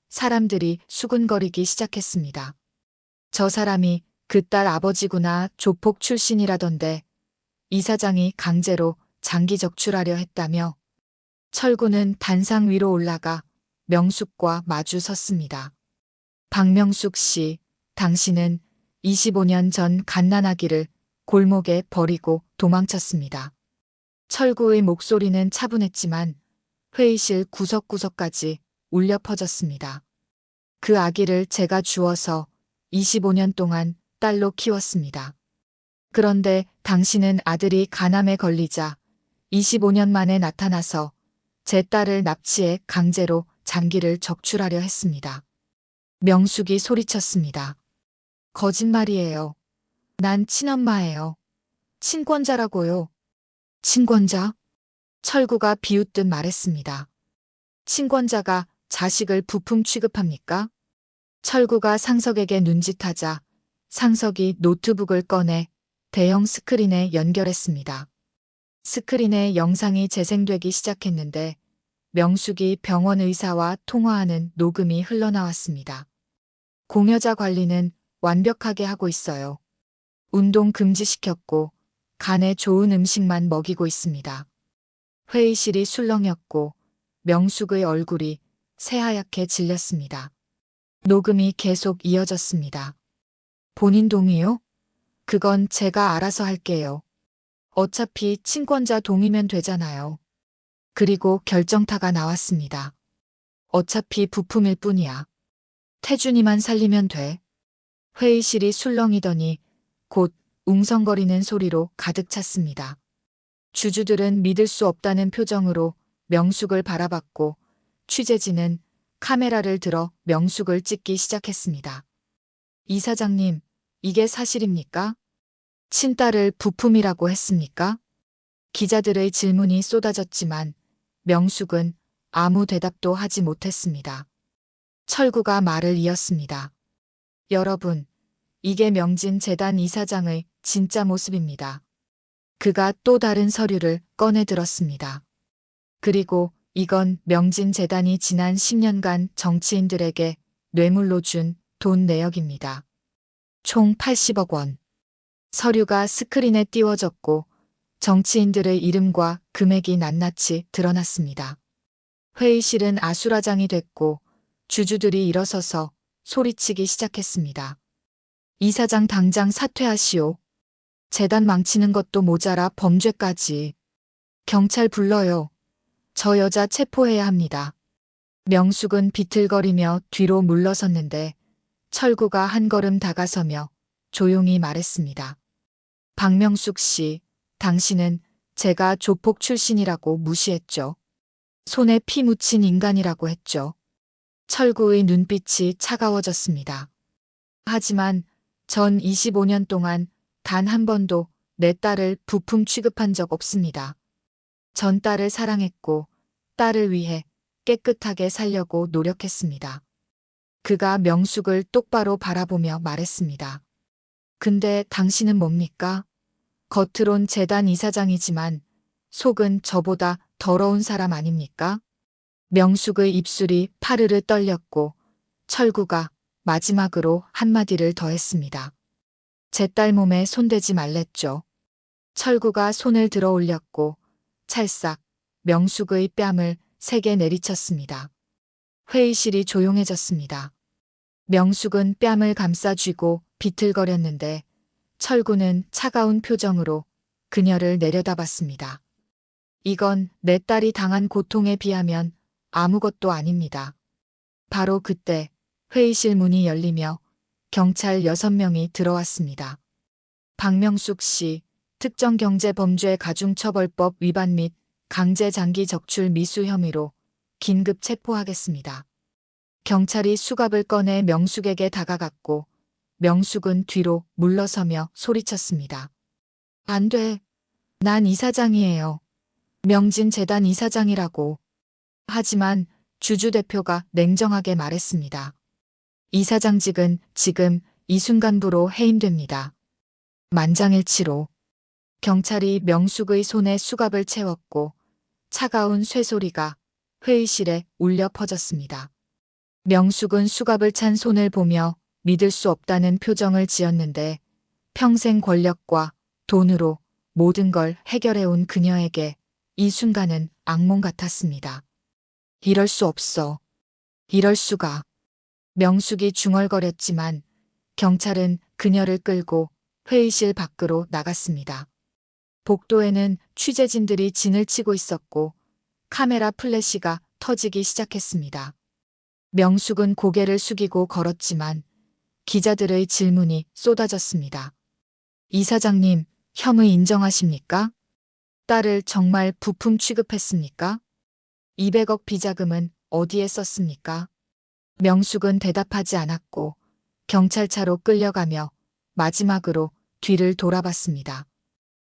사람들이 수군거리기 시작했습니다. 저 사람이 그 딸 아버지구나. 조폭 출신이라던데 이사장이 강제로 장기 적출하려 했다며. 철구는 단상 위로 올라가 명숙과 마주 섰습니다. 박명숙 씨, 당신은 25년 전 갓난아기를 골목에 버리고 도망쳤습니다. 철구의 목소리는 차분했지만 회의실 구석구석까지 울려 퍼졌습니다. 그 아기를 제가 주워서 25년 동안 딸로 키웠습니다. 그런데 당신은 아들이 간암에 걸리자 25년 만에 나타나서 제 딸을 납치해 강제로 장기를 적출하려 했습니다. 명숙이 소리쳤습니다. 거짓말이에요. 난 친엄마예요. 친권자라고요. 친권자? 철구가 비웃듯 말했습니다. 친권자가 자식을 부품 취급합니까? 철구가 상석에게 눈짓하자 상석이 노트북을 꺼내 대형 스크린에 연결했습니다. 스크린에 영상이 재생되기 시작했는데 명숙이 병원 의사와 통화하는 녹음이 흘러나왔습니다. 공여자 관리는 완벽하게 하고 있어요. 운동 금지시켰고 간에 좋은 음식만 먹이고 있습니다. 회의실이 술렁였고 명숙의 얼굴이 새하얗게 질렸습니다. 녹음이 계속 이어졌습니다. 본인 동의요? 그건 제가 알아서 할게요. 어차피 친권자 동의면 되잖아요. 그리고 결정타가 나왔습니다. 어차피 부품일 뿐이야. 태준이만 살리면 돼. 회의실이 술렁이더니 곧 웅성거리는 소리로 가득 찼습니다. 주주들은 믿을 수 없다는 표정으로 명숙을 바라봤고 취재진은 카메라를 들어 명숙을 찍기 시작했습니다. 이사장님, 이게 사실입니까? 친딸을 부품이라고 했습니까? 기자들의 질문이 쏟아졌지만 명숙은 아무 대답도 하지 못했습니다. 철구가 말을 이었습니다. 여러분, 이게 명진 재단 이사장의 진짜 모습입니다. 그가 또 다른 서류를 꺼내 들었습니다. 그리고 이건 명진 재단이 지난 10년간 정치인들에게 뇌물로 준 돈 내역입니다. 총 80억 원. 서류가 스크린에 띄워졌고 정치인들의 이름과 금액이 낱낱이 드러났습니다. 회의실은 아수라장이 됐고 주주들이 일어서서 소리치기 시작했습니다. 이사장 당장 사퇴하시오. 재단 망치는 것도 모자라 범죄까지. 경찰 불러요. 저 여자 체포해야 합니다. 명숙은 비틀거리며 뒤로 물러섰는데 철구가 한 걸음 다가서며 조용히 말했습니다. 박명숙 씨, 당신은 제가 조폭 출신이라고 무시했죠. 손에 피 묻힌 인간이라고 했죠. 철구의 눈빛이 차가워졌습니다. 하지만 전 25년 동안 단 한 번도 내 딸을 부품 취급한 적 없습니다. 전 딸을 사랑했고 딸을 위해 깨끗하게 살려고 노력했습니다. 그가 명숙을 똑바로 바라보며 말했습니다. 근데 당신은 뭡니까? 겉으론 재단 이사장이지만 속은 저보다 더러운 사람 아닙니까? 명숙의 입술이 파르르 떨렸고 철구가 마지막으로 한마디를 더했습니다. 제 딸 몸에 손대지 말랬죠. 철구가 손을 들어 올렸고 찰싹 명숙의 뺨을 세게 내리쳤습니다. 회의실이 조용해졌습니다. 명숙은 뺨을 감싸 쥐고 비틀거렸는데 철구는 차가운 표정으로 그녀를 내려다봤습니다. 이건 내 딸이 당한 고통에 비하면 아무것도 아닙니다. 바로 그때 회의실 문이 열리며 경찰 6명이 들어왔습니다. 박명숙 씨, 특정경제범죄 가중처벌법 위반 및 강제장기 적출 미수 혐의로 긴급 체포하겠습니다. 경찰이 수갑을 꺼내 명숙에게 다가갔고 명숙은 뒤로 물러서며 소리쳤습니다. 안 돼. 난 이사장이에요. 명진재단 이사장이라고. 하지만 주주 대표가 냉정하게 말했습니다. 이사장직은 지금 이 순간부로 해임됩니다. 만장일치로. 경찰이 명숙의 손에 수갑을 채웠고 차가운 쇠소리가 회의실에 울려 퍼졌습니다. 명숙은 수갑을 찬 손을 보며 믿을 수 없다는 표정을 지었는데 평생 권력과 돈으로 모든 걸 해결해온 그녀에게 이 순간은 악몽 같았습니다. 이럴 수 없어. 이럴 수가. 명숙이 중얼거렸지만 경찰은 그녀를 끌고 회의실 밖으로 나갔습니다. 복도에는 취재진들이 진을 치고 있었고 카메라 플래시가 터지기 시작했습니다. 명숙은 고개를 숙이고 걸었지만 기자들의 질문이 쏟아졌습니다. 이사장님, 혐의 인정하십니까? 딸을 정말 부품 취급했습니까? 200억 비자금은 어디에 썼습니까? 명숙은 대답하지 않았고 경찰차로 끌려가며 마지막으로 뒤를 돌아봤습니다.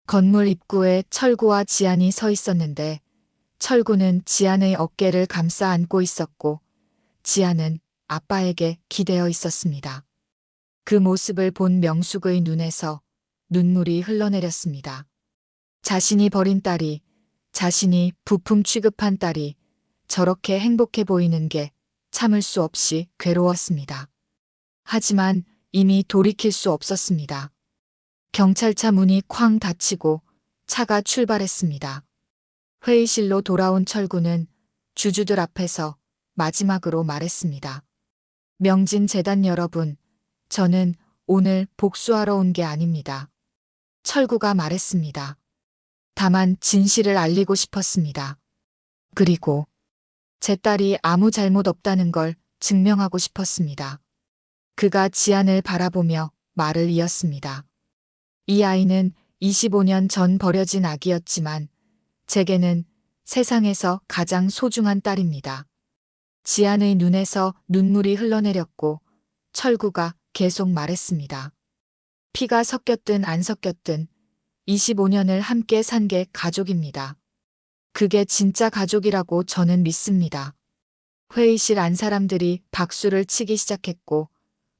건물 입구에 철구와 지안이 서 있었는데 철구는 지안의 어깨를 감싸 안고 있었고 지안은 아빠에게 기대어 있었습니다. 그 모습을 본 명숙의 눈에서 눈물이 흘러내렸습니다. 자신이 버린 딸이, 자신이 부품 취급한 딸이 저렇게 행복해 보이는 게 참을 수 없이 괴로웠습니다. 하지만 이미 돌이킬 수 없었습니다. 경찰차 문이 쾅 닫히고 차가 출발했습니다. 회의실로 돌아온 철구는 주주들 앞에서 마지막으로 말했습니다. 명진재단 여러분, 저는 오늘 복수하러 온 게 아닙니다. 철구가 말했습니다. 다만 진실을 알리고 싶었습니다. 그리고 제 딸이 아무 잘못 없다는 걸 증명하고 싶었습니다. 그가 지안을 바라보며 말을 이었습니다. 이 아이는 25년 전 버려진 아기였지만 제게는 세상에서 가장 소중한 딸입니다. 지안의 눈에서 눈물이 흘러내렸고 철구가 계속 말했습니다. 피가 섞였든 안 섞였든 25년을 함께 산 게 가족입니다. 그게 진짜 가족이라고 저는 믿습니다. 회의실 안 사람들이 박수를 치기 시작했고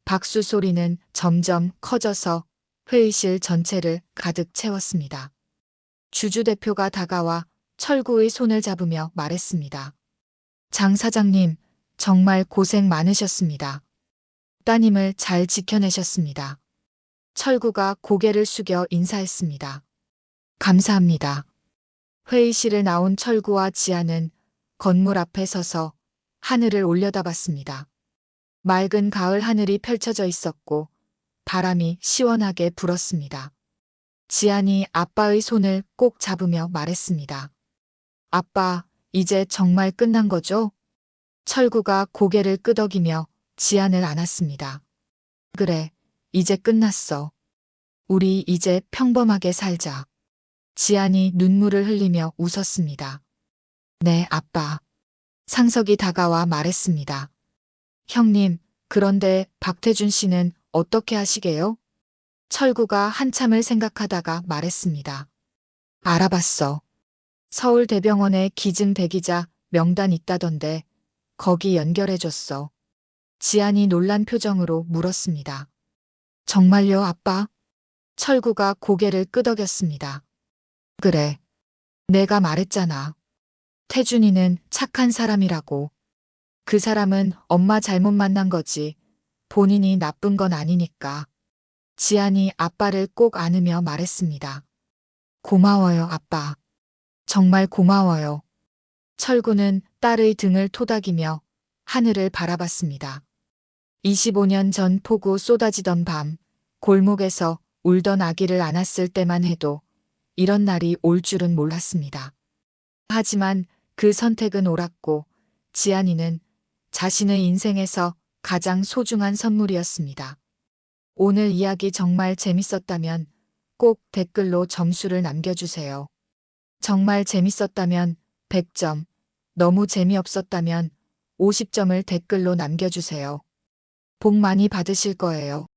박수 소리는 점점 커져서 회의실 전체를 가득 채웠습니다. 주주 대표가 다가와 철구의 손을 잡으며 말했습니다. 장 사장님, 정말 고생 많으셨습니다. 따님을 잘 지켜내셨습니다. 철구가 고개를 숙여 인사했습니다. 감사합니다. 회의실을 나온 철구와 지아는 건물 앞에 서서 하늘을 올려다봤습니다. 맑은 가을 하늘이 펼쳐져 있었고 바람이 시원하게 불었습니다. 지안이 아빠의 손을 꼭 잡으며 말했습니다. 아빠, 이제 정말 끝난 거죠? 철구가 고개를 끄덕이며 지안을 안았습니다. 그래, 이제 끝났어. 우리 이제 평범하게 살자. 지안이 눈물을 흘리며 웃었습니다. 네, 아빠. 상석이 다가와 말했습니다. 형님, 그런데 박태준 씨는 어떻게 하시게요? 철구가 한참을 생각하다가 말했습니다. 알아봤어. 서울대병원에 기증 대기자 명단 있다던데 거기 연결해줬어. 지안이 놀란 표정으로 물었습니다. 정말요, 아빠? 철구가 고개를 끄덕였습니다. 그래. 내가 말했잖아. 태준이는 착한 사람이라고. 그 사람은 엄마 잘못 만난 거지. 본인이 나쁜 건 아니니까. 지안이 아빠를 꼭 안으며 말했습니다. 고마워요, 아빠. 정말 고마워요. 철구는 딸의 등을 토닥이며 하늘을 바라봤습니다. 25년 전 폭우 쏟아지던 밤, 골목에서 울던 아기를 안았을 때만 해도 이런 날이 올 줄은 몰랐습니다. 하지만 그 선택은 옳았고 지안이는 자신의 인생에서 가장 소중한 선물이었습니다. 오늘 이야기 정말 재밌었다면 꼭 댓글로 점수를 남겨주세요. 정말 재밌었다면 100점, 너무 재미없었다면 50점을 댓글로 남겨주세요. 복 많이 받으실 거예요.